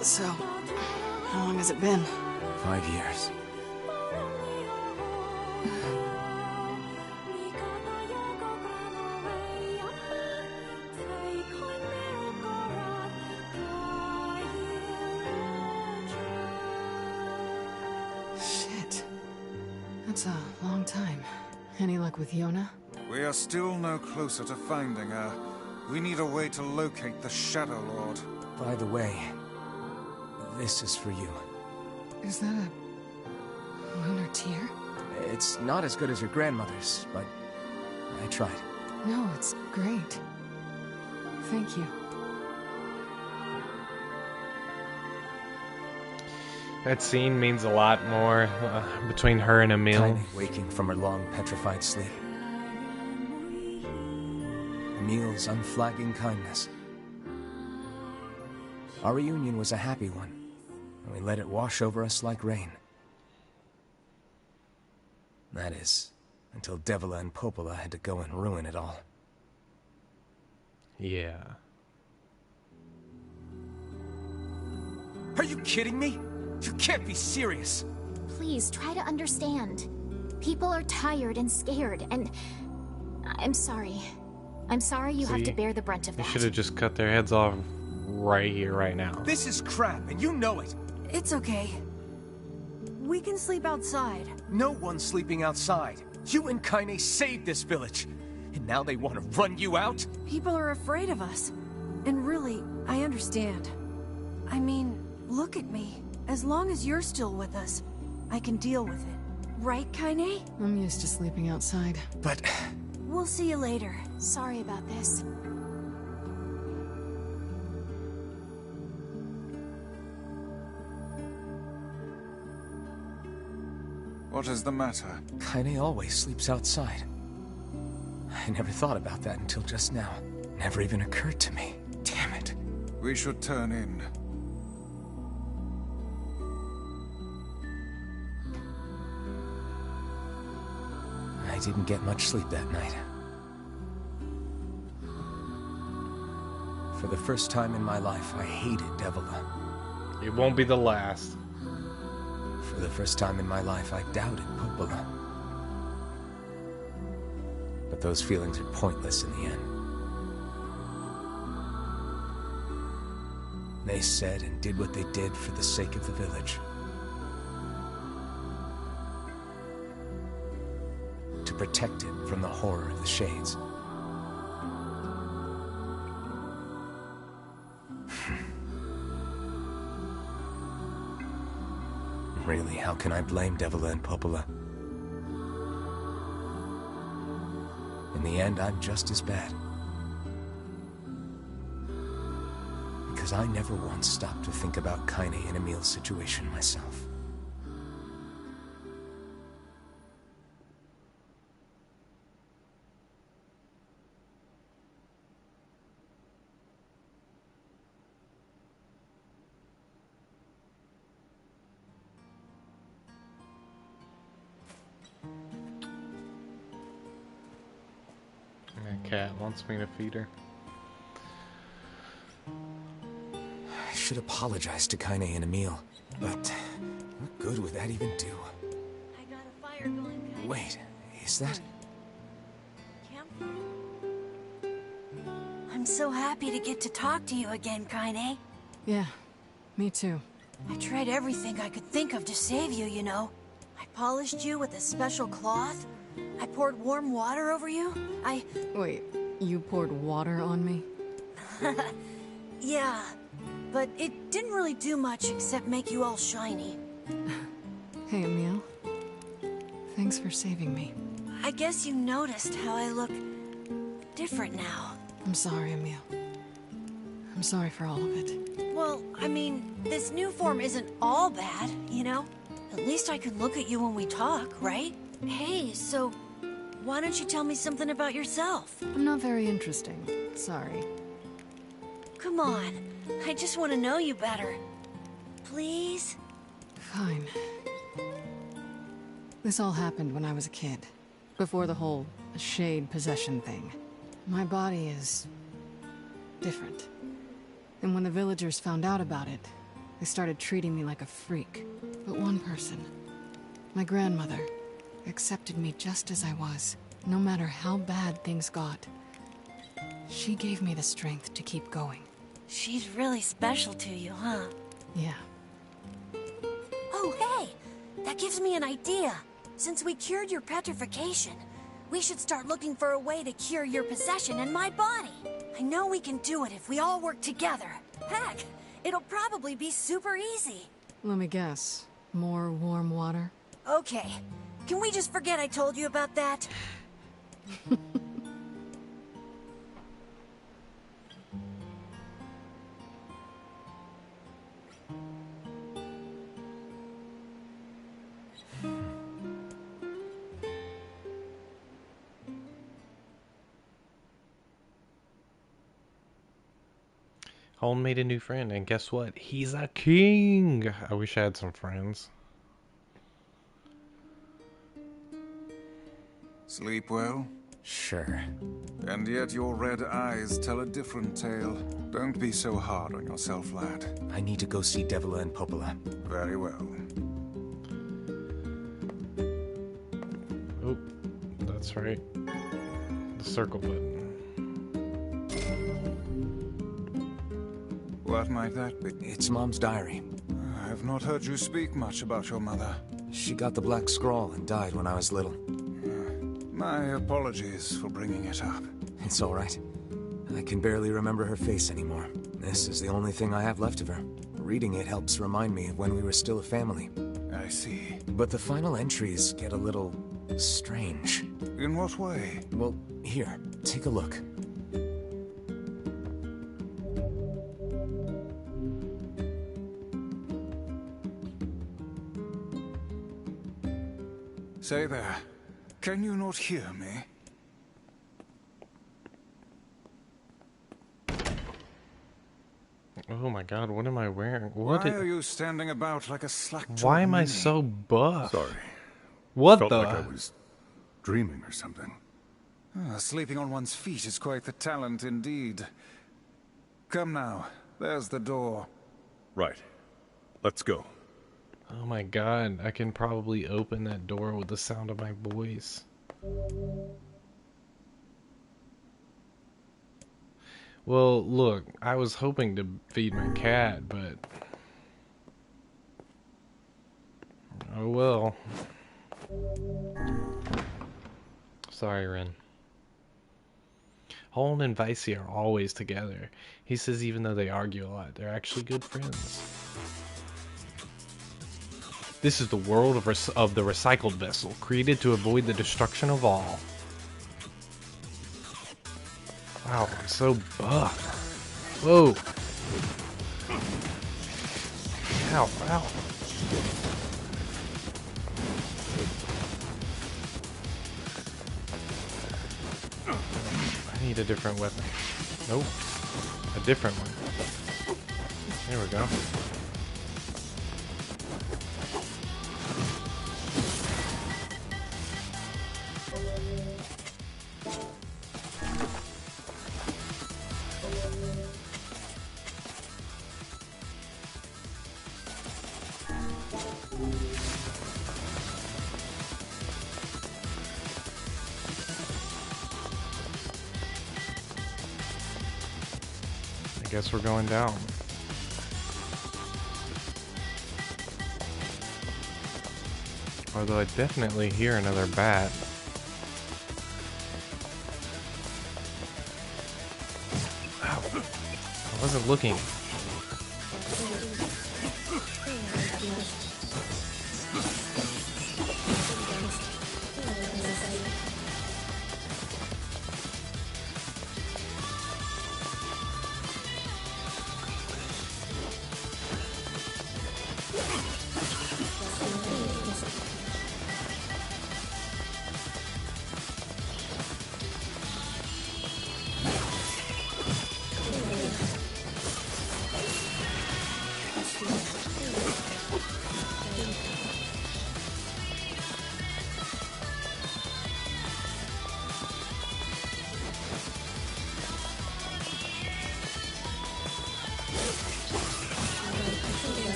So, how long has it been? 5 years. Shit. That's a long time. Any luck with Yona? We are still no closer to finding her. We need a way to locate the Shadow Lord. By the way, this is for you. Is that a lunar tear? It's not as good as your grandmother's, but I tried. No, it's great. Thank you. That scene means a lot more between her and Emil. Kaine waking from her long petrified sleep. Emil's unflagging kindness. Our reunion was a happy one, and we let it wash over us like rain. That is, until Devila and Popola had to go and ruin it all. Yeah. Are you kidding me? You can't be serious! Please, try to understand. People are tired and scared, and... I'm sorry. I'm sorry you have to bear the brunt of They that. should have just cut their heads off right here, right now. This is crap, and you know it! It's okay. We can sleep outside. No one's sleeping outside. You and Kaine saved this village, and now they want to run you out? People are afraid of us. And really, I understand. I mean, look at me. As long as you're still with us, I can deal with it. Right, Kaine? I'm used to sleeping outside. But... We'll see you later. Sorry about this. What is the matter? Kaine always sleeps outside. I never thought about that until just now. Never even occurred to me. Damn it. We should turn in. I didn't get much sleep that night. For the first time in my life, I hated Devila. It won't be the last. For the first time in my life, I doubted Popola. But those feelings are pointless in the end. They said and did what they did for the sake of the village. To protected from the horror of the Shades. Really, how can I blame Devila and Popola? In the end, I'm just as bad. Because I never once stopped to think about Kaine and Emil's situation myself. My cat wants me to feed her. I should apologize to Kaine and Emil, but what good would that even do? I got a fire going, Kaine. Wait, is that... Campfire? I'm so happy to get to talk to you again, Kaine. Yeah, me too. I tried everything I could think of to save you, you know. I polished you with a special cloth. I poured warm water over you. Wait, you poured water on me? Yeah, but it didn't really do much except make you all shiny. Hey, Emil. Thanks for saving me. I guess you noticed how I look different now. I'm sorry, Emil. I'm sorry for all of it. Well, I mean, this new form isn't all bad, you know? At least I can look at you when we talk, right? Hey, so why don't you tell me something about yourself? I'm not very interesting. Sorry. Come on, I just want to know you better. Please? Fine. This all happened when I was a kid. Before the whole shade possession thing. My body is... different. And when the villagers found out about it, they started treating me like a freak. But one person, my grandmother, accepted me just as I was, no matter how bad things got. She gave me the strength to keep going. She's really special to you, huh? Yeah. Oh, hey! That gives me an idea. Since we cured your petrification, we should start looking for a way to cure your possession in my body. I know we can do it if we all work together. Heck, it'll probably be super easy. Let me guess. More warm water? Okay. Can we just forget I told you about that? Holm made a new friend, and guess what? He's a king! I wish I had some friends. Sleep well? Sure. And yet your red eyes tell a different tale. Don't be so hard on yourself, lad. I need to go see Devila and Popola. Very well. Oh, that's right. The circle button. What might that be? It's Mom's diary. I have not heard you speak much about your mother. She got the Black Scrawl and died when I was little. My apologies for bringing it up. It's all right. I can barely remember her face anymore. This is the only thing I have left of her. Reading it helps remind me of when we were still a family. I see. But the final entries get a little... strange. In what way? Well, here, take a look. Say there, can you not hear me? Oh my god, what am I wearing? Why are you standing about like a slack-jawed Why am I ninny? so buff? Sorry. What Felt the? like I was dreaming or something. Sleeping on one's feet is quite the talent indeed. Come now, there's the door. Right. Let's go. Oh my god, I can probably open that door with the sound of my voice. Well, look, I was hoping to feed my cat, but... oh well. Sorry, Ren. Holden and Vicey are always together. He says even though they argue a lot, they're actually good friends. This is the world of the recycled vessel, created to avoid the destruction of all. Wow, I'm so buff. Whoa. Ow, ow. I need a different weapon. Nope. A different one. There we go. I guess we're going down. Although I definitely hear another bat. Ow. I wasn't looking.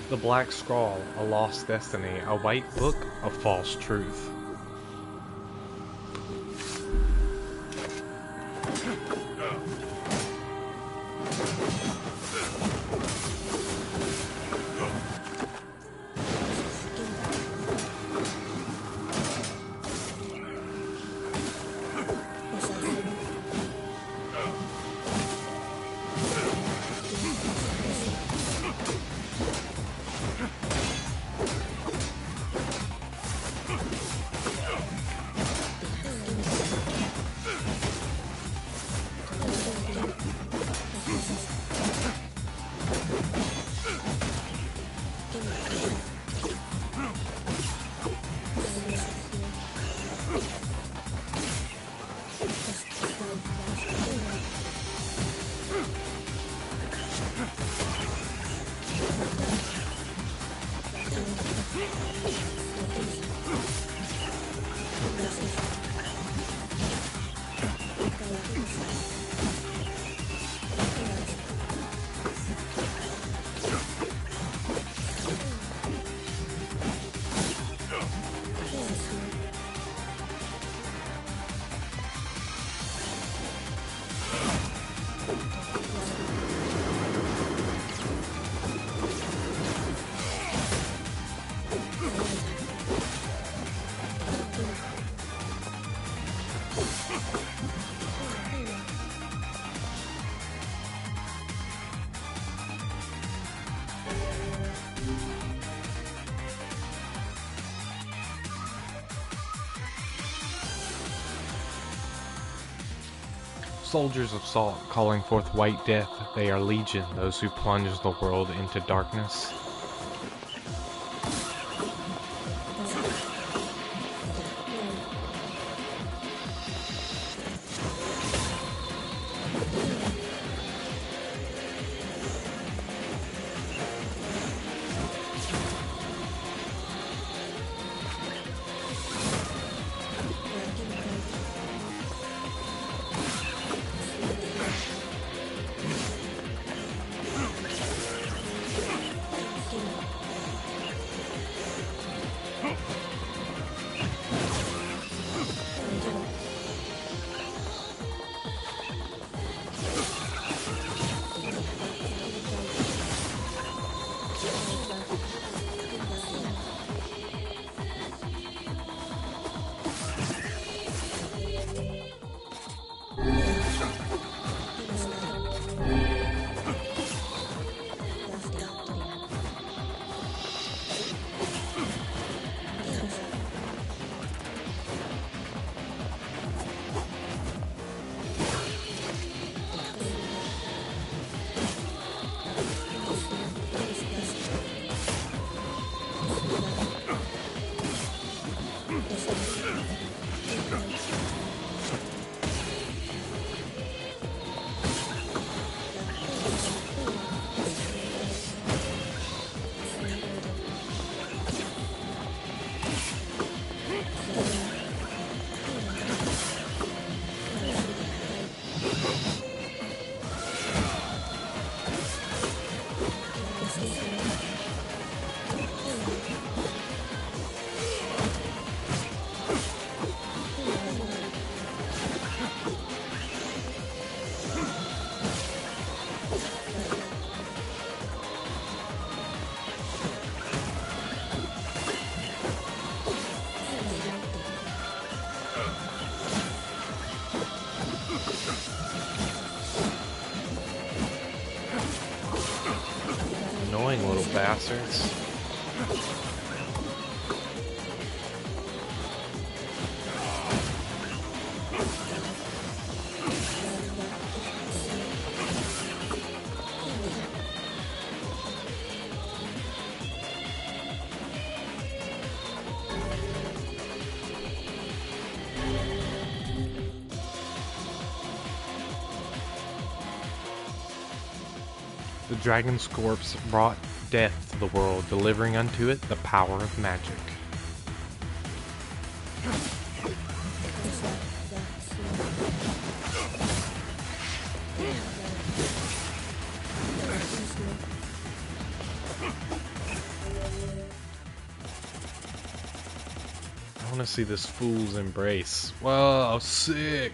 The Black Scrawl, a lost destiny, a white book of false truth. soldiers of salt, calling forth white death. They are legion, those who plunge the world into darkness. Annoying little bastards. The dragon's corpse brought death to the world, delivering unto it the power of magic. I want to see this fool's embrace. Whoa, sick!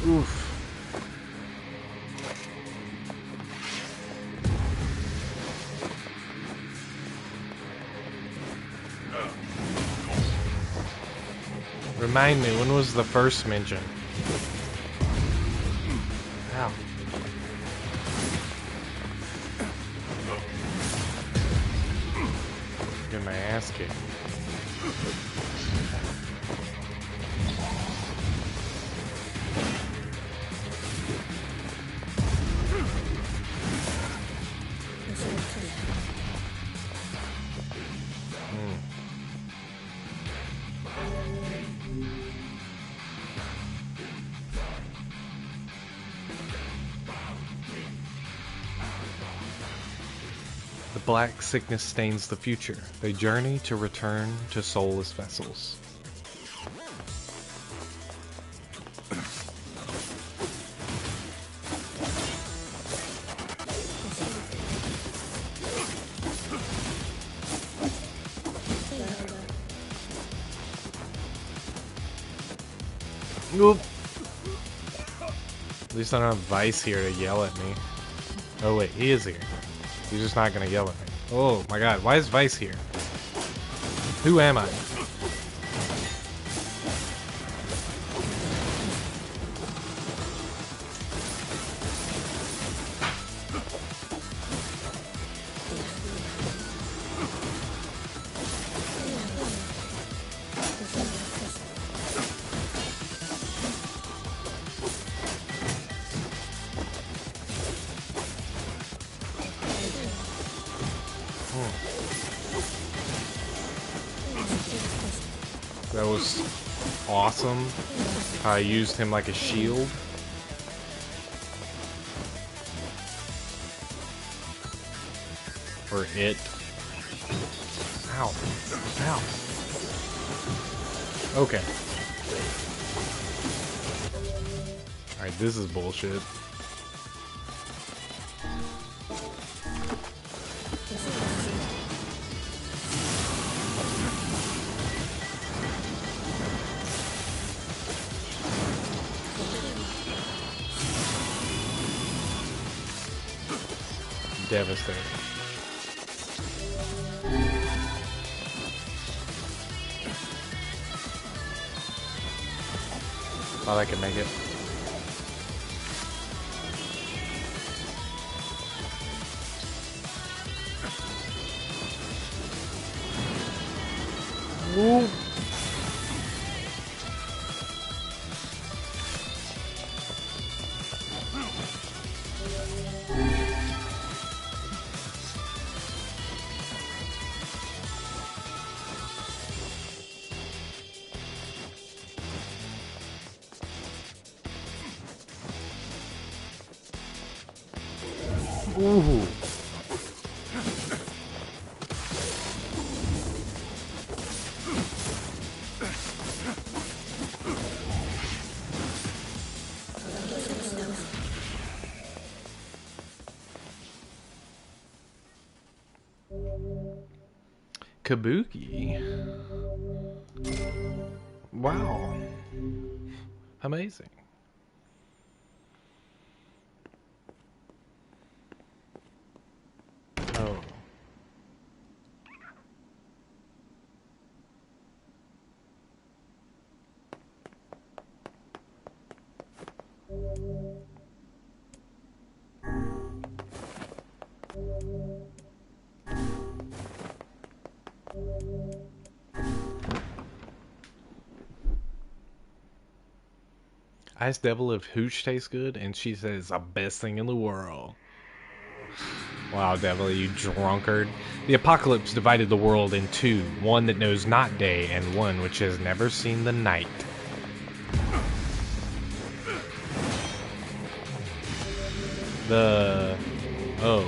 Oof. Remind me, when was the first mention? Ow. Get my ass kicked. The black sickness stains the future. They journey to return to soulless vessels. Oop. At least I don't have Vice here to yell at me. Oh wait, he is here. He's just not gonna yell at me. Oh my god, why is Vice here? Who am I? That was awesome. How I used him like a shield. Or it. Ow. Ow. Okay. Alright, this is bullshit. Devastating. Thought I could make it. Ooh. Ooh. Kabuki. Wow. Amazing. Oh. I asked Devil if hooch tastes good, and she says the best thing in the world. Wow, Devil, you drunkard. The apocalypse divided the world in two, one that knows not day and one which has never seen the night. Oh.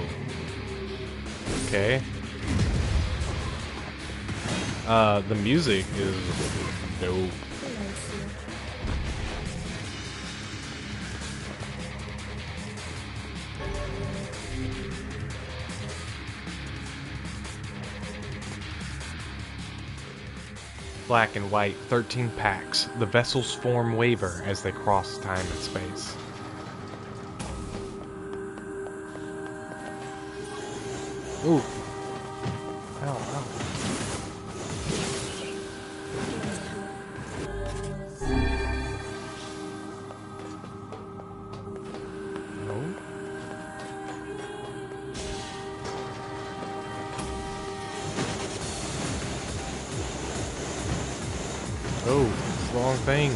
Okay. The music is dope. Black and white, 13 packs. The vessels form waver as they cross time and space. Ooh. Ow, ow. No. Oh, it's the wrong thing.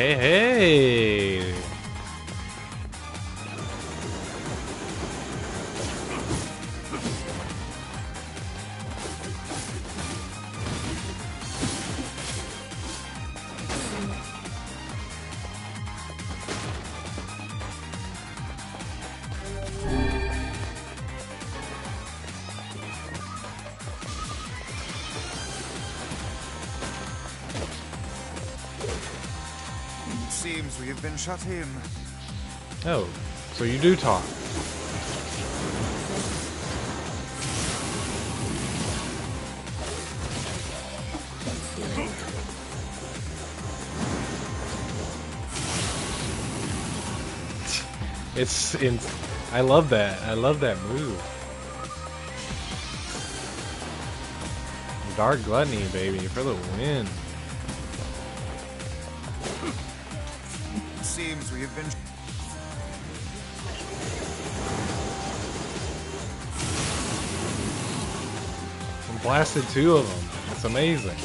hey, hey! Seems we have been shut in. Oh, so you do talk. It's in. I love that. I love that move. Dark Gluttony, baby, for the win. Seems we have been. I blasted 2 of them. It's amazing.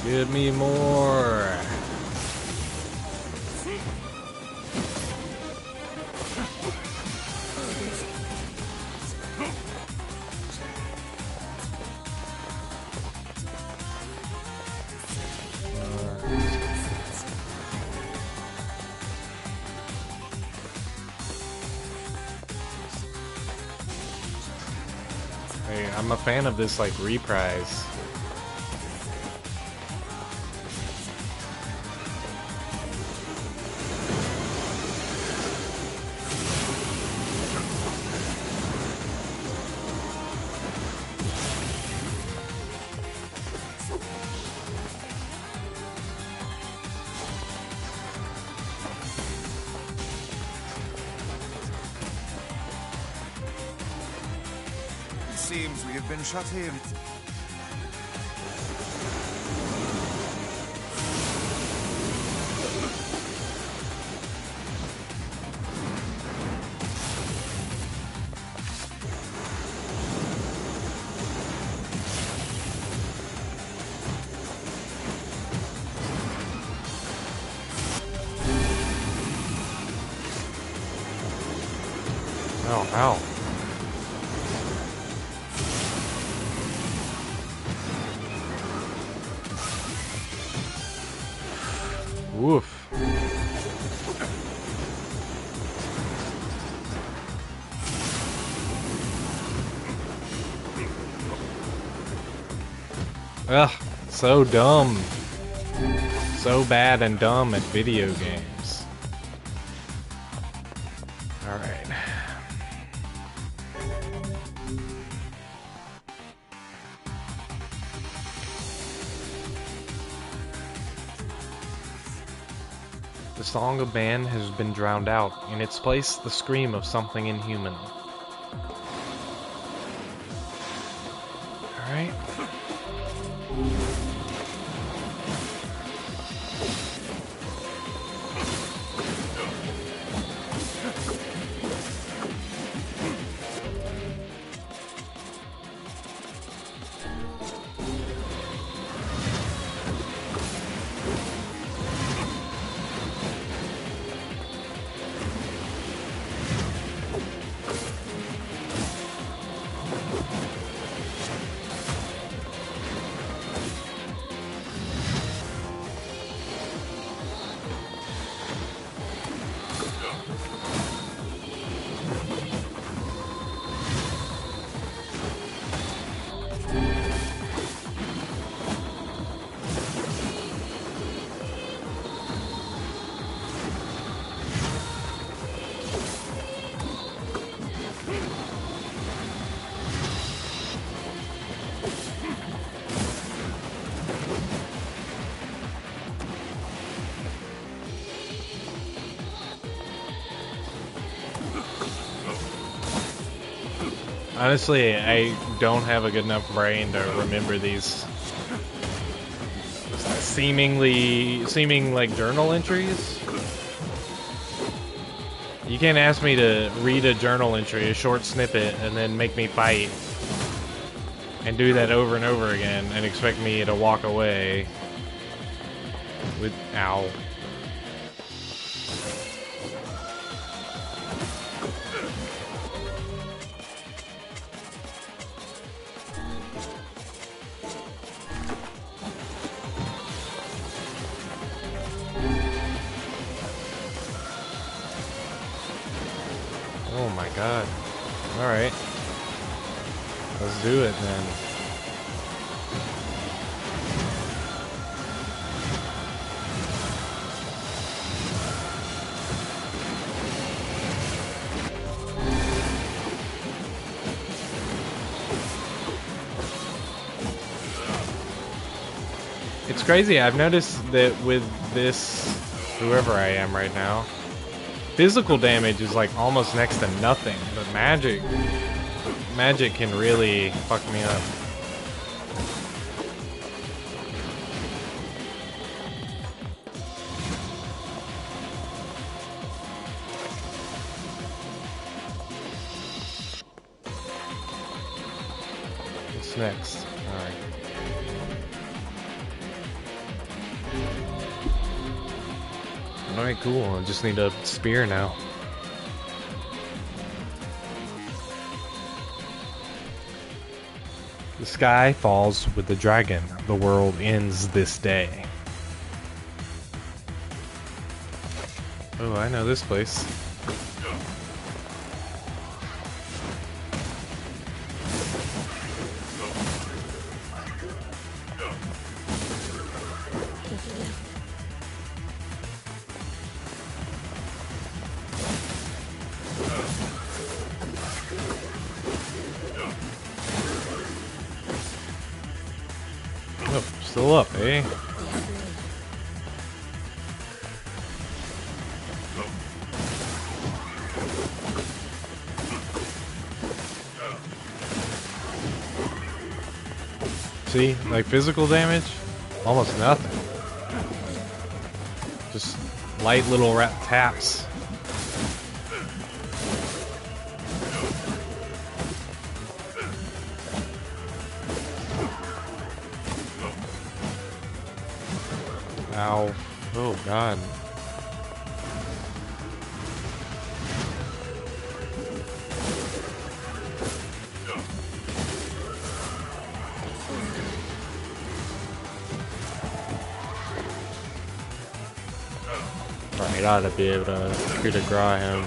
Give me more. Hey, I'm a fan of this like reprise. Seems we have been shut in. Oh, ow. Woof. Ugh, so dumb. So bad and dumb at video games. Alright. The song of man has been drowned out. In its place, the scream of something inhuman. Alright. Honestly, I don't have a good enough brain to remember these seeming like journal entries. You can't ask me to read a journal entry, a short snippet, and then make me fight and do that over and over again and expect me to walk away With ow. Oh my god. Alright. Let's do it then. It's crazy, I've noticed that with this, whoever I am right now, physical damage is like almost next to nothing, but magic can really fuck me up. What's next? Alright. Alright, cool. I just need a spear now. The sky falls with the dragon. The world ends this day. Oh, I know this place. Oh, still up, eh? See, like physical damage, almost nothing. Just light little rat taps. Ow. Oh, God. Right, I ought to be able to coup de grace him.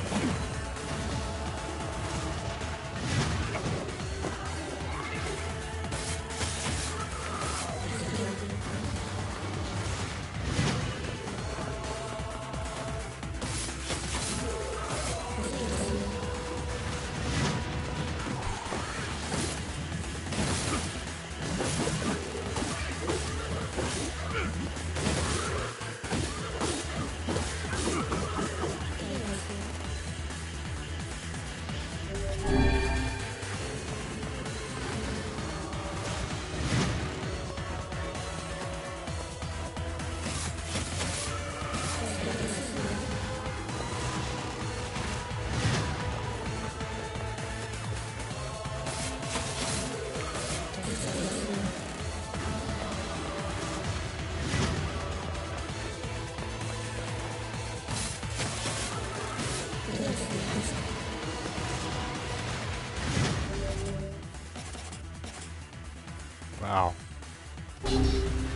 Wow.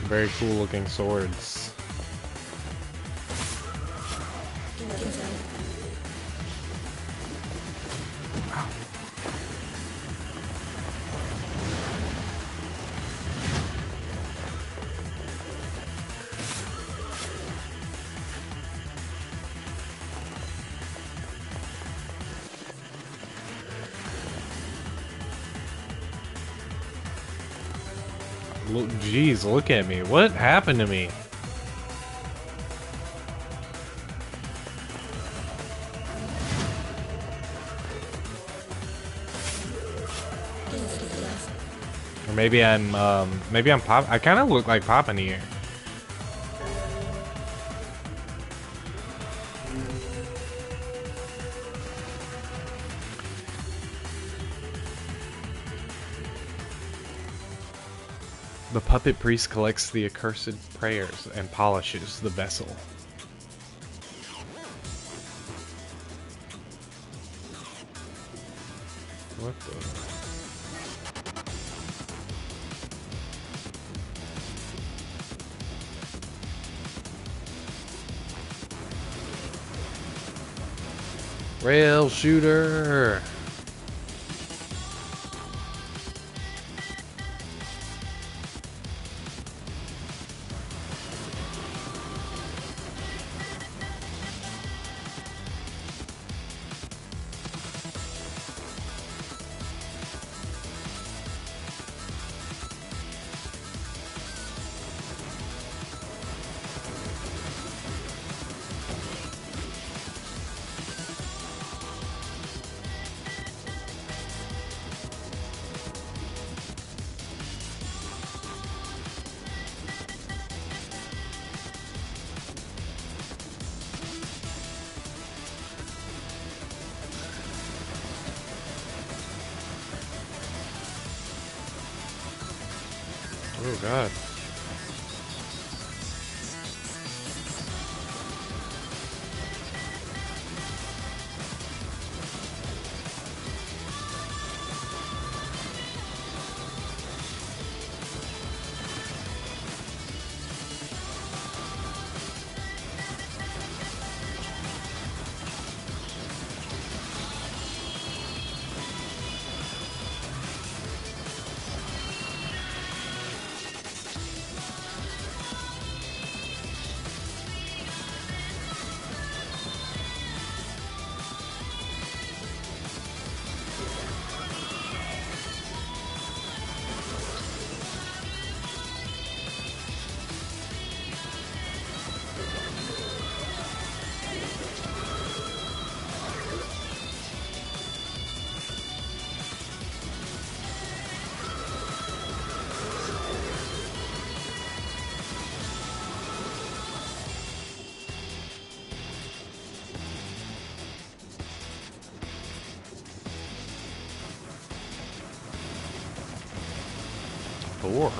Very cool looking swords. Look, geez, look at me. What happened to me? Or maybe I'm pop. I kind of look like Papa NieR. The puppet priest collects the accursed prayers and polishes the vessel. What the? Rail shooter! Oh god. Four?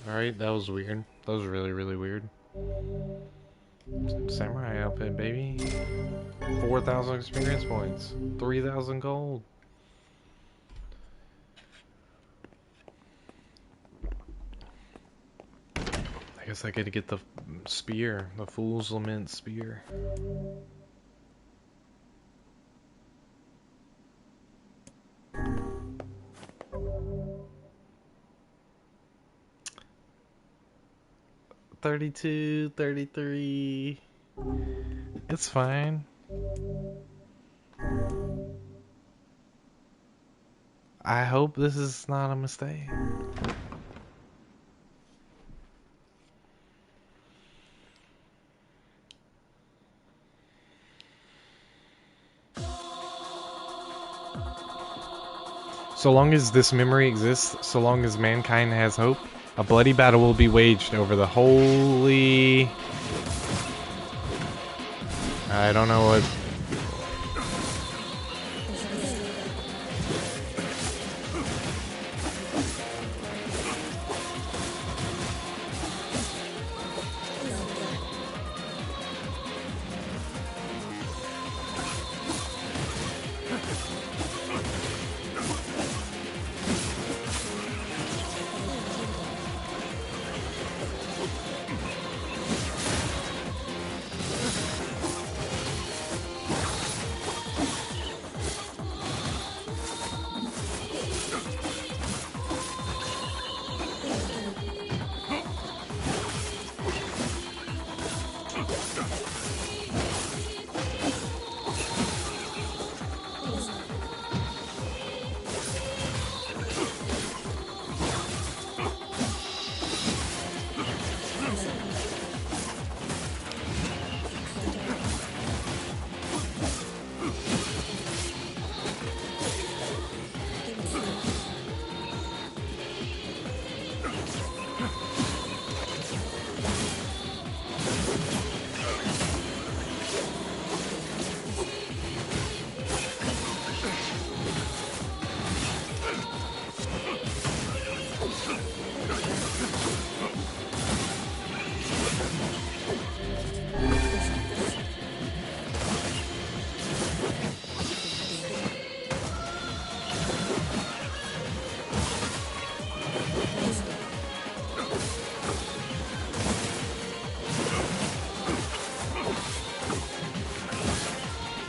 Alright, that was weird. That was really, really weird. Samurai outfit, baby. 4,000 experience points. 3,000 gold. I guess I gotta get the spear. The Fool's Lament spear. $32, $33. It's fine. I hope this is not a mistake. So long as this memory exists, so long as mankind has hope, a bloody battle will be waged over the holy... I don't know what...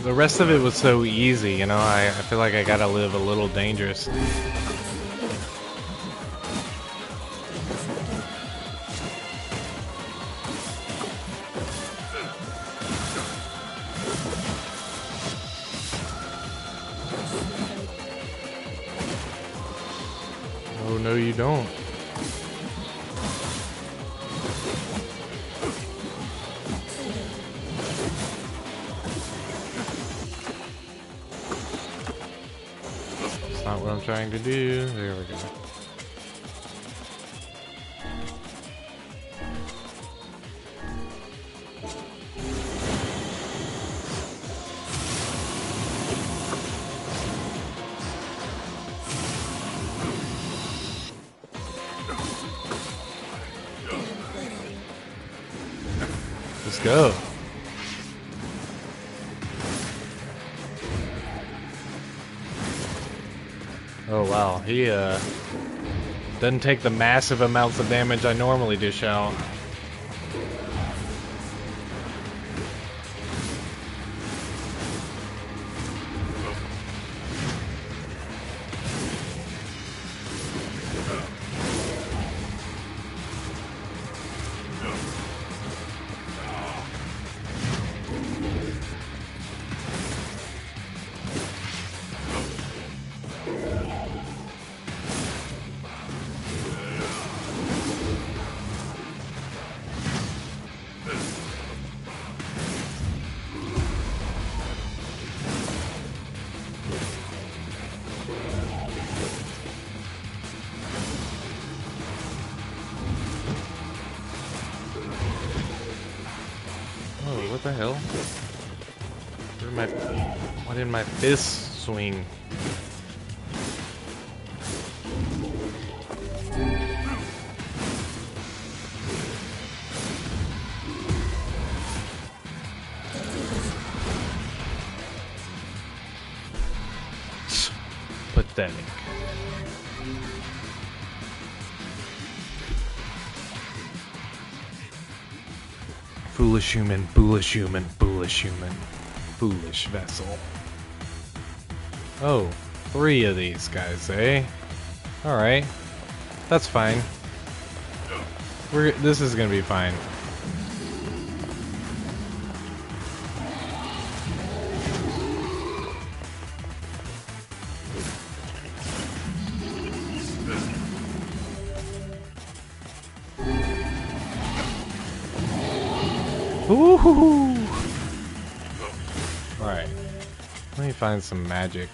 The rest of it was so easy, you know, I feel like I gotta live a little dangerous. Oh, no you don't. Not what I'm trying to do. There we go. Let's go. Oh wow, he doesn't take the massive amounts of damage I normally dish out. Oh, what the hell? Why did my fist swing? Pathetic. Foolish human, foolish human, foolish human, foolish vessel. Oh, 3 of these guys, eh? Alright. That's fine. This is gonna be fine. Ooh. Alright. Let me find some magic.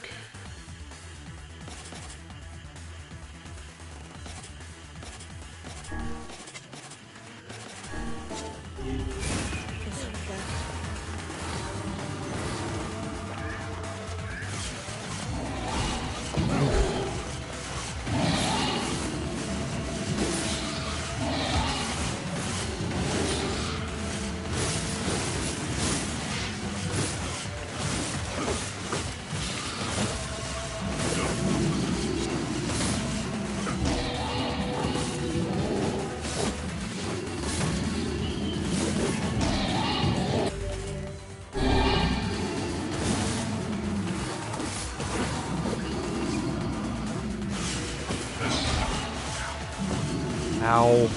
Ow.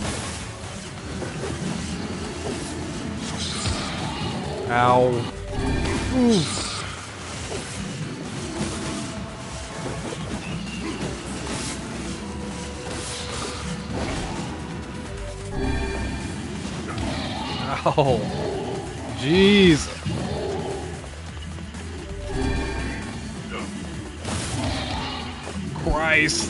Ow. Oof. Ow. Jeez. Christ.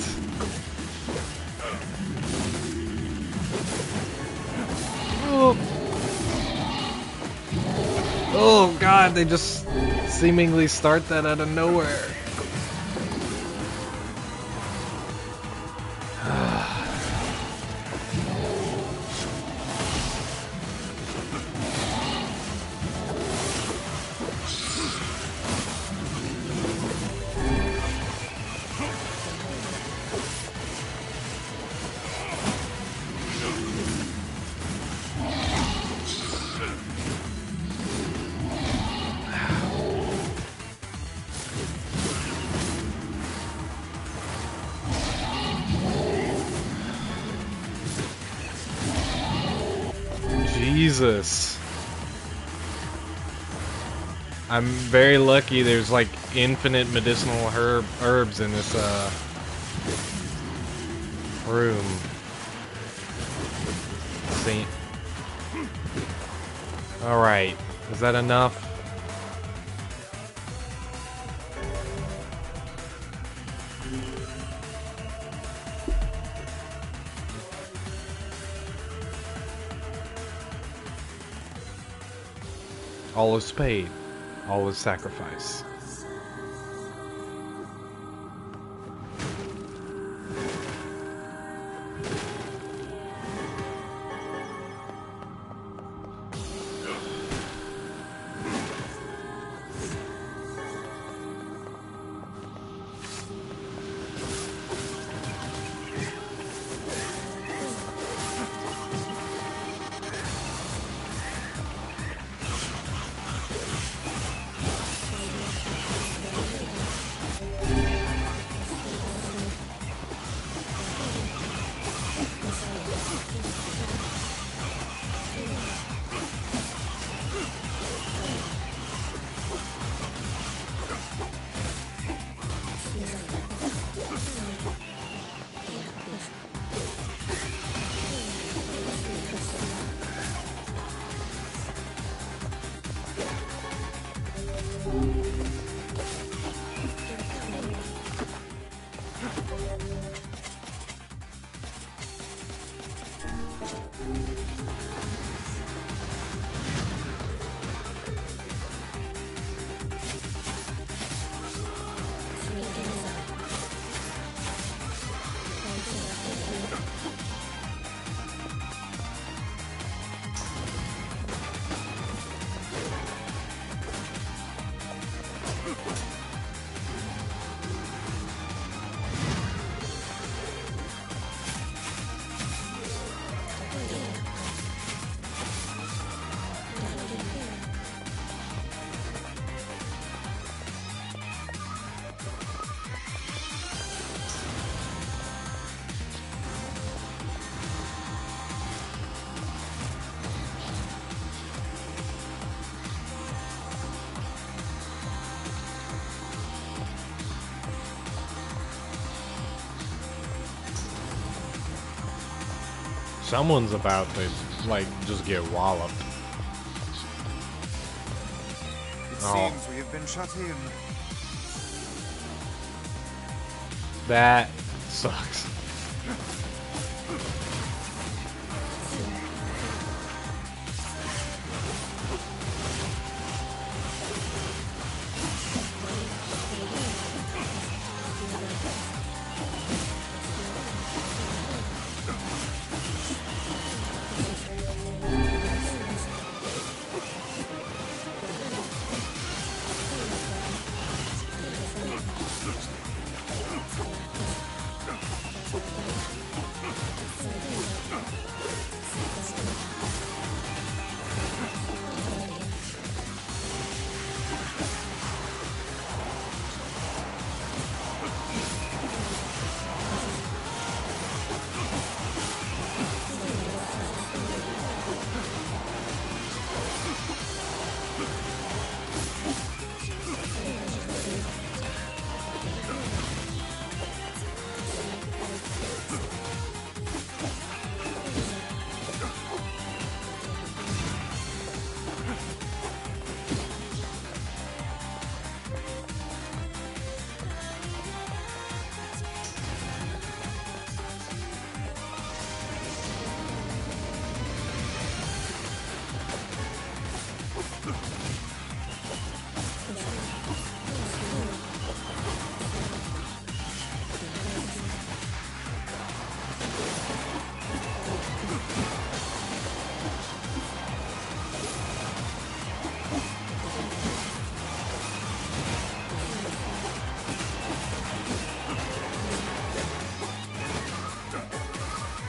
Oh god, they just seemingly start that out of nowhere. Jesus. I'm very lucky there's like infinite medicinal herbs in this room. See. Alright. Is that enough? All is paid. All is sacrifice. Someone's about to, like, just get walloped. Oh, Seems we have been shut in. that sucks.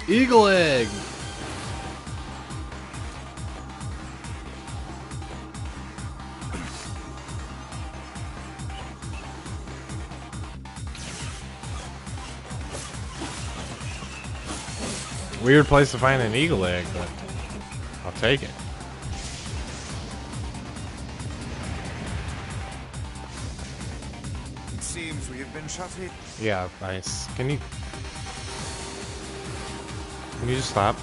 Eagle egg. Weird place to find an eagle egg, but I'll take it. It seems we have been shut in. Yeah, nice. Can you just stop?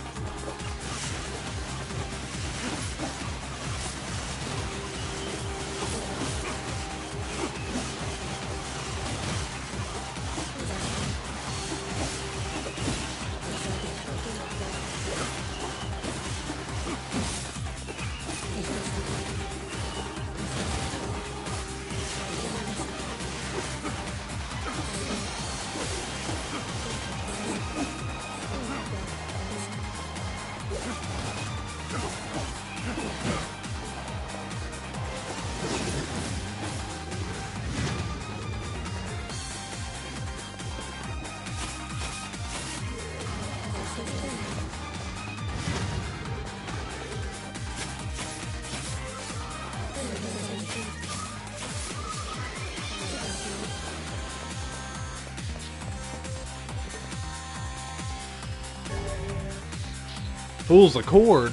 Fool's Accord.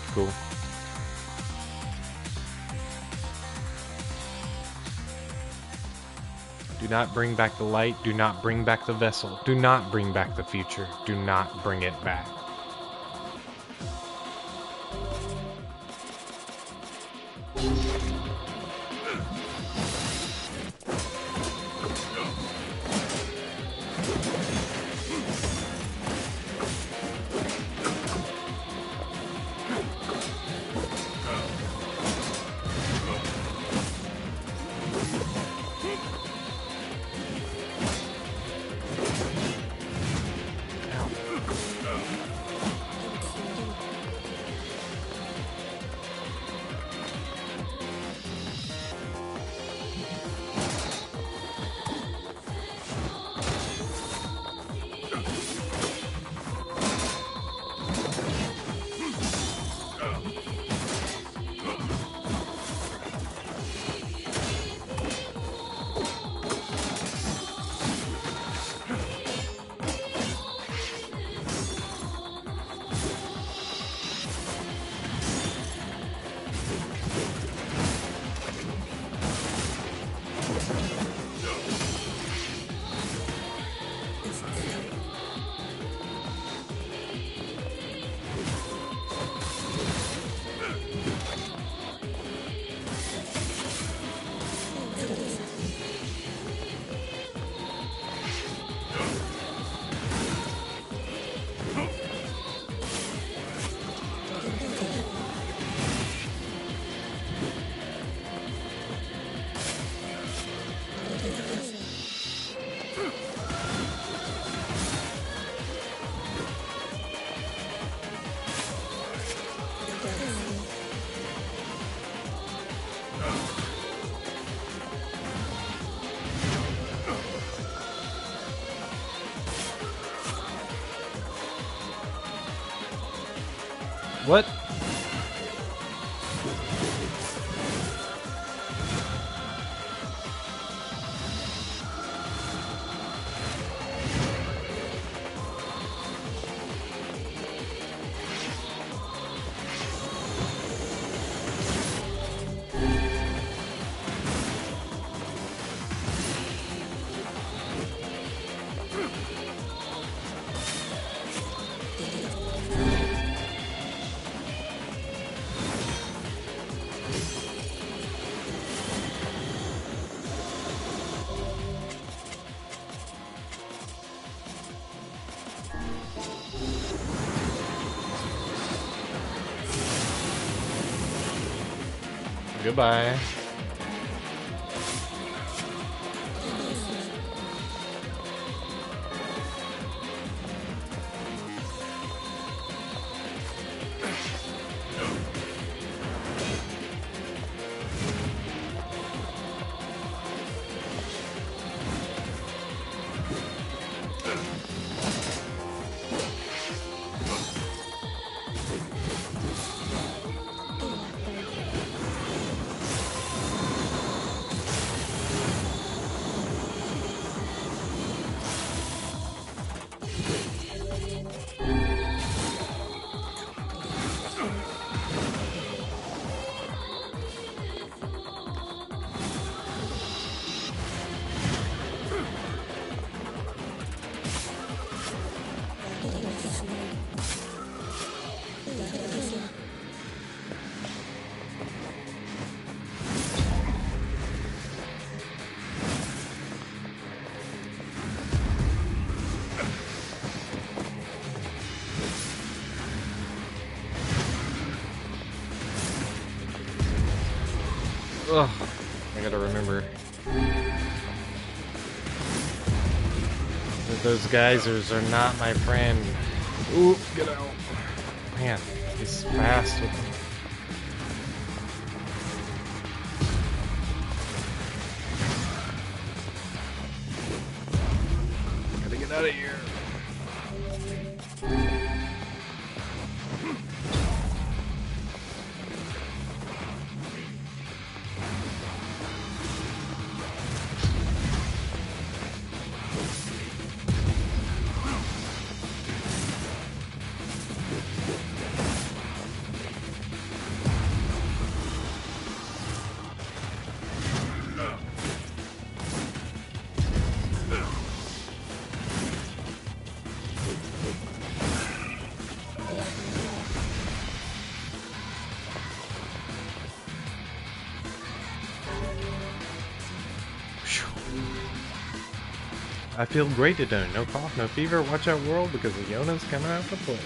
Cool. Do not bring back the light. Do not bring back the vessel. Do not bring back the future. Do not bring it back. What? Goodbye. Ugh, I gotta remember that those geysers are not my friend. Ooh, get out. Man, he's fast with them. Gotta get out of here. I feel great today. No cough, no fever. Watch out, world, because the Yona's coming out to play.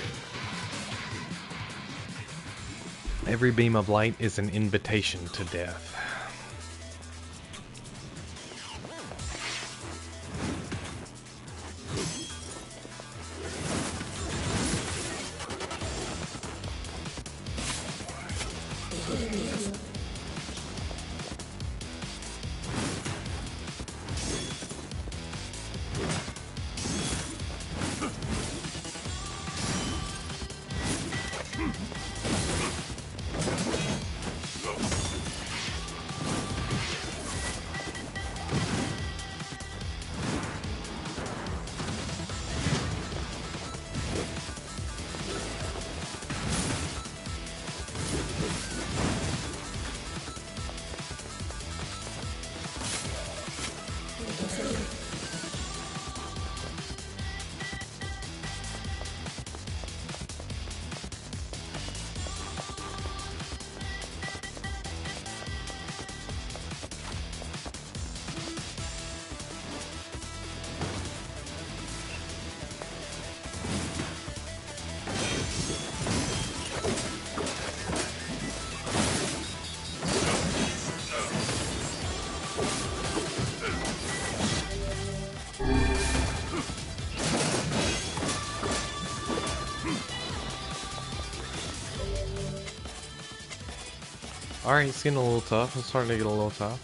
Every beam of light is an invitation to death. Alright, it's getting a little tough. It's starting to get a little tough.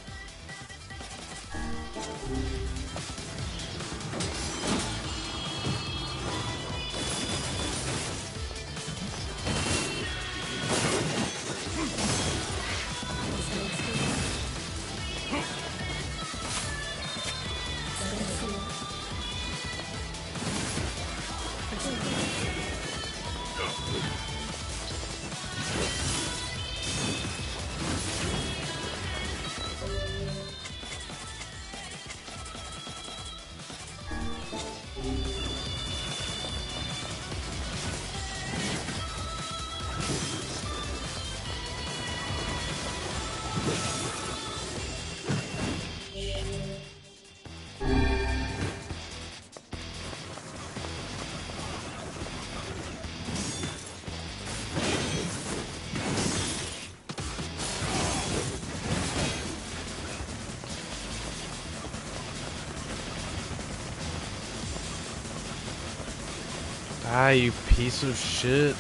Ah, you piece of shit.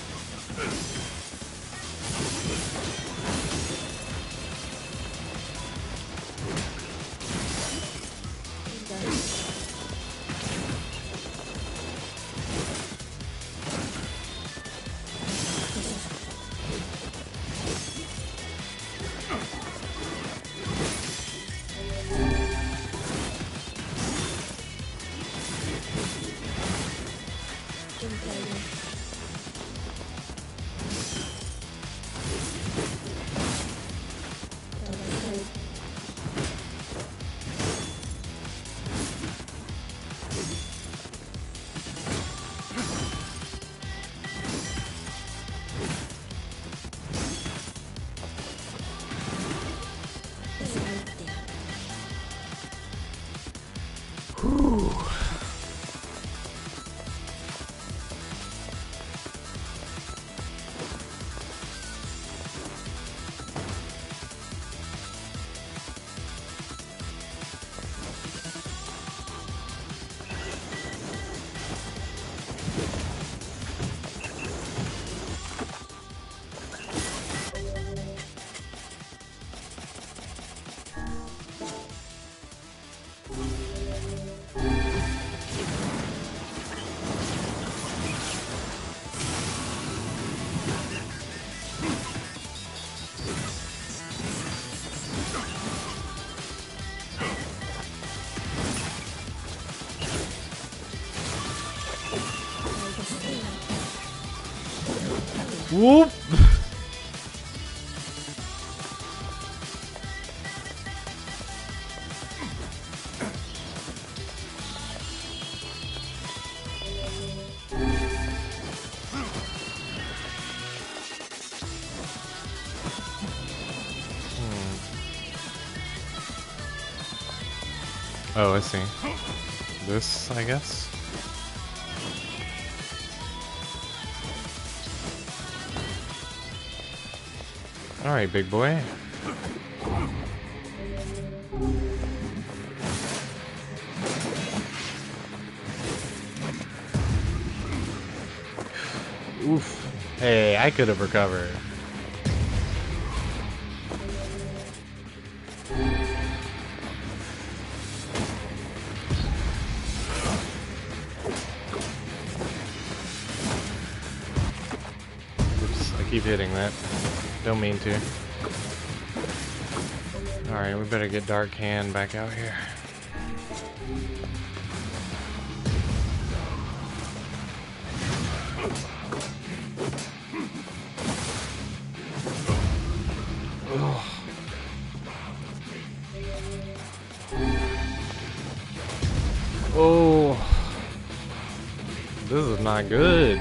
Whoop! Oh, I see. This, I guess? Alright, big boy. Oof. Hey, I could have recovered. Oops, I keep hitting that. Don't mean to. Alright, we better get Dark Hand back out here. Ugh. Oh, this is not good.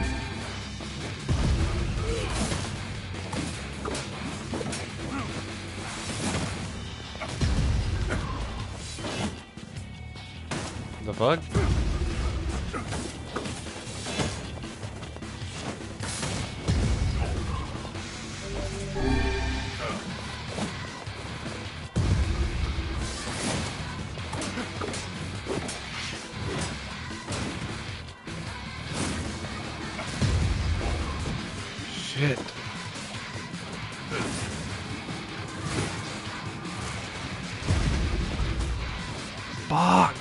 The fuck? Shit. Fuck.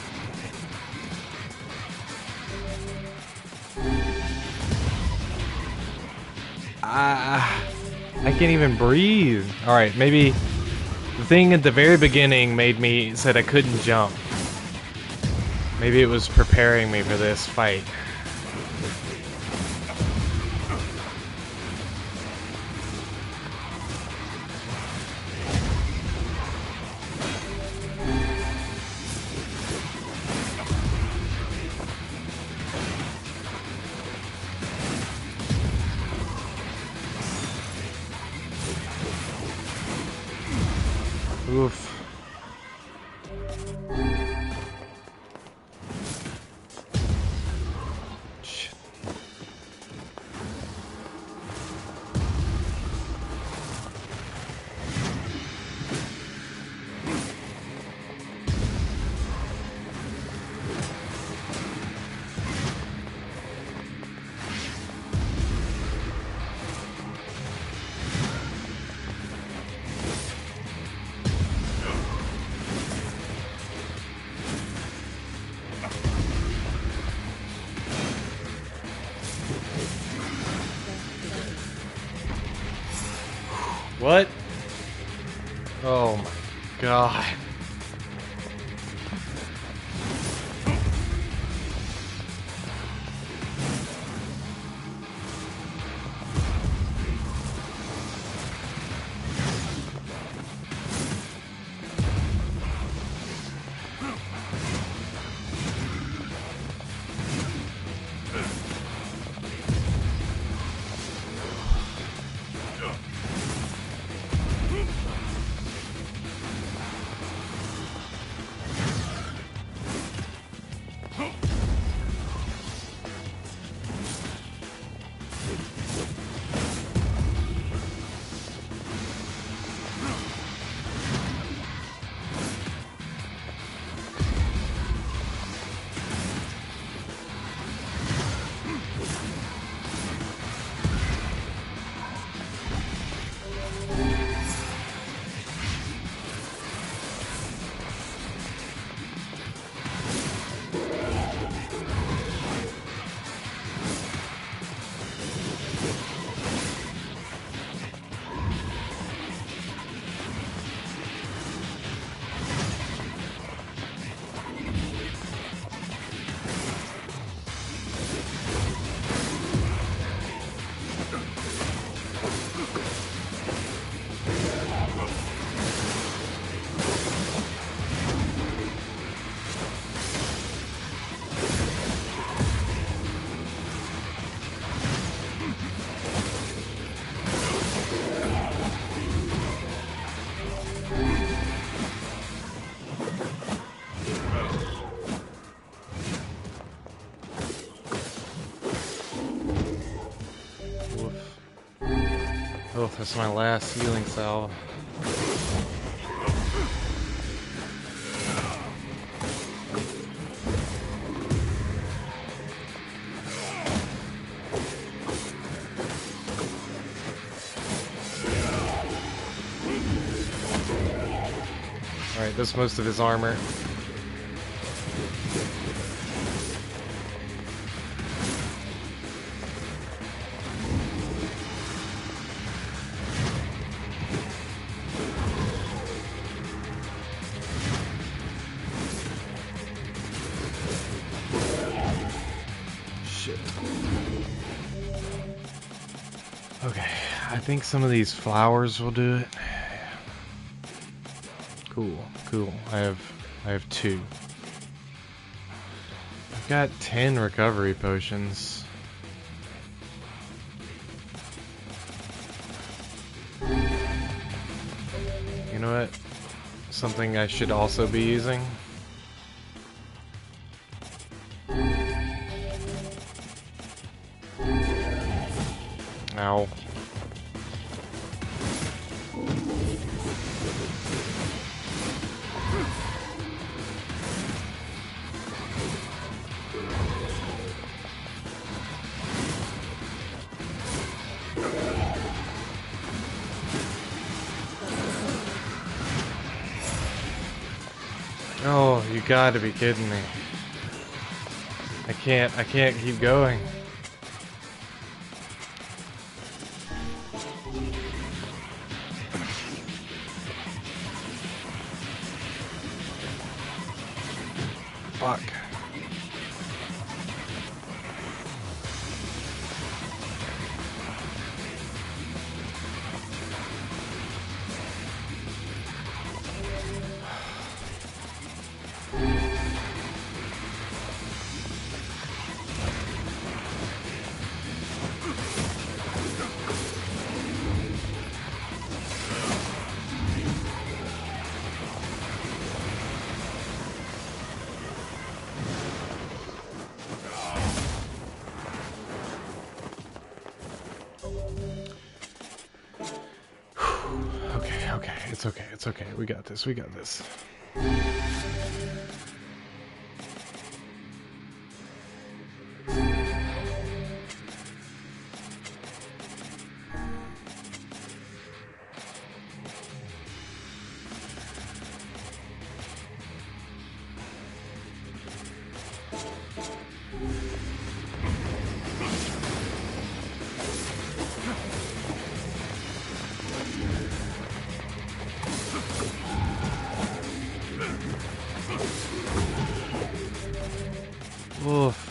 I can't even breathe. Alright, maybe the thing at the very beginning said I couldn't jump. Maybe it was preparing me for this fight. Oof. Shit. What? Oh my god. Oh, that's my last healing salve. Alright, that's most of his armor. Okay, I think some of these flowers will do it. Cool, cool. I have 2. I've got 10 recovery potions. You know what? Something I should also be using. Ow. Oh, you gotta be kidding me. I can't keep going. Fuck. It's okay. We got this. Oof.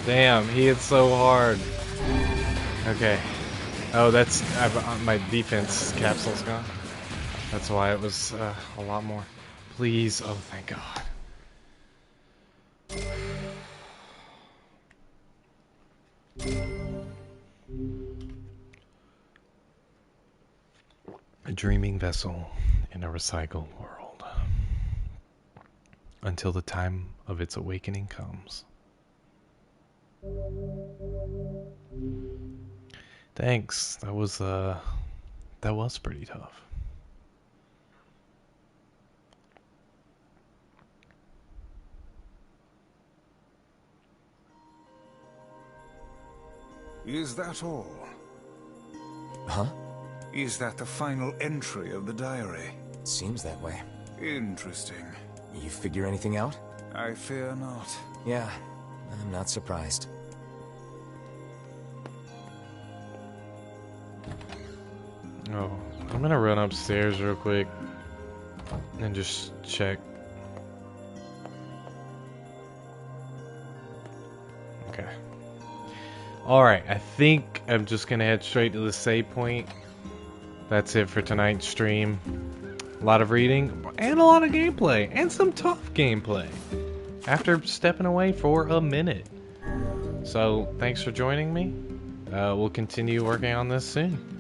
Damn, he hit so hard. Okay. Oh, that's my defense capsule's gone. That's why it was a lot more. Please, oh thank God. A dreaming vessel in a recycled world. Until the time of its awakening comes. Thanks. That was pretty tough. Is that all? Huh? Is that the final entry of the diary? Seems that way. Interesting. You figure anything out? I fear not. Yeah, I'm not surprised. Oh, I'm gonna run upstairs real quick and just check. Okay. Alright, I think I'm just gonna head straight to the save point. That's it for tonight's stream. A lot of reading and a lot of gameplay and some tough gameplay after stepping away for a minute. So thanks for joining me. We'll continue working on this soon.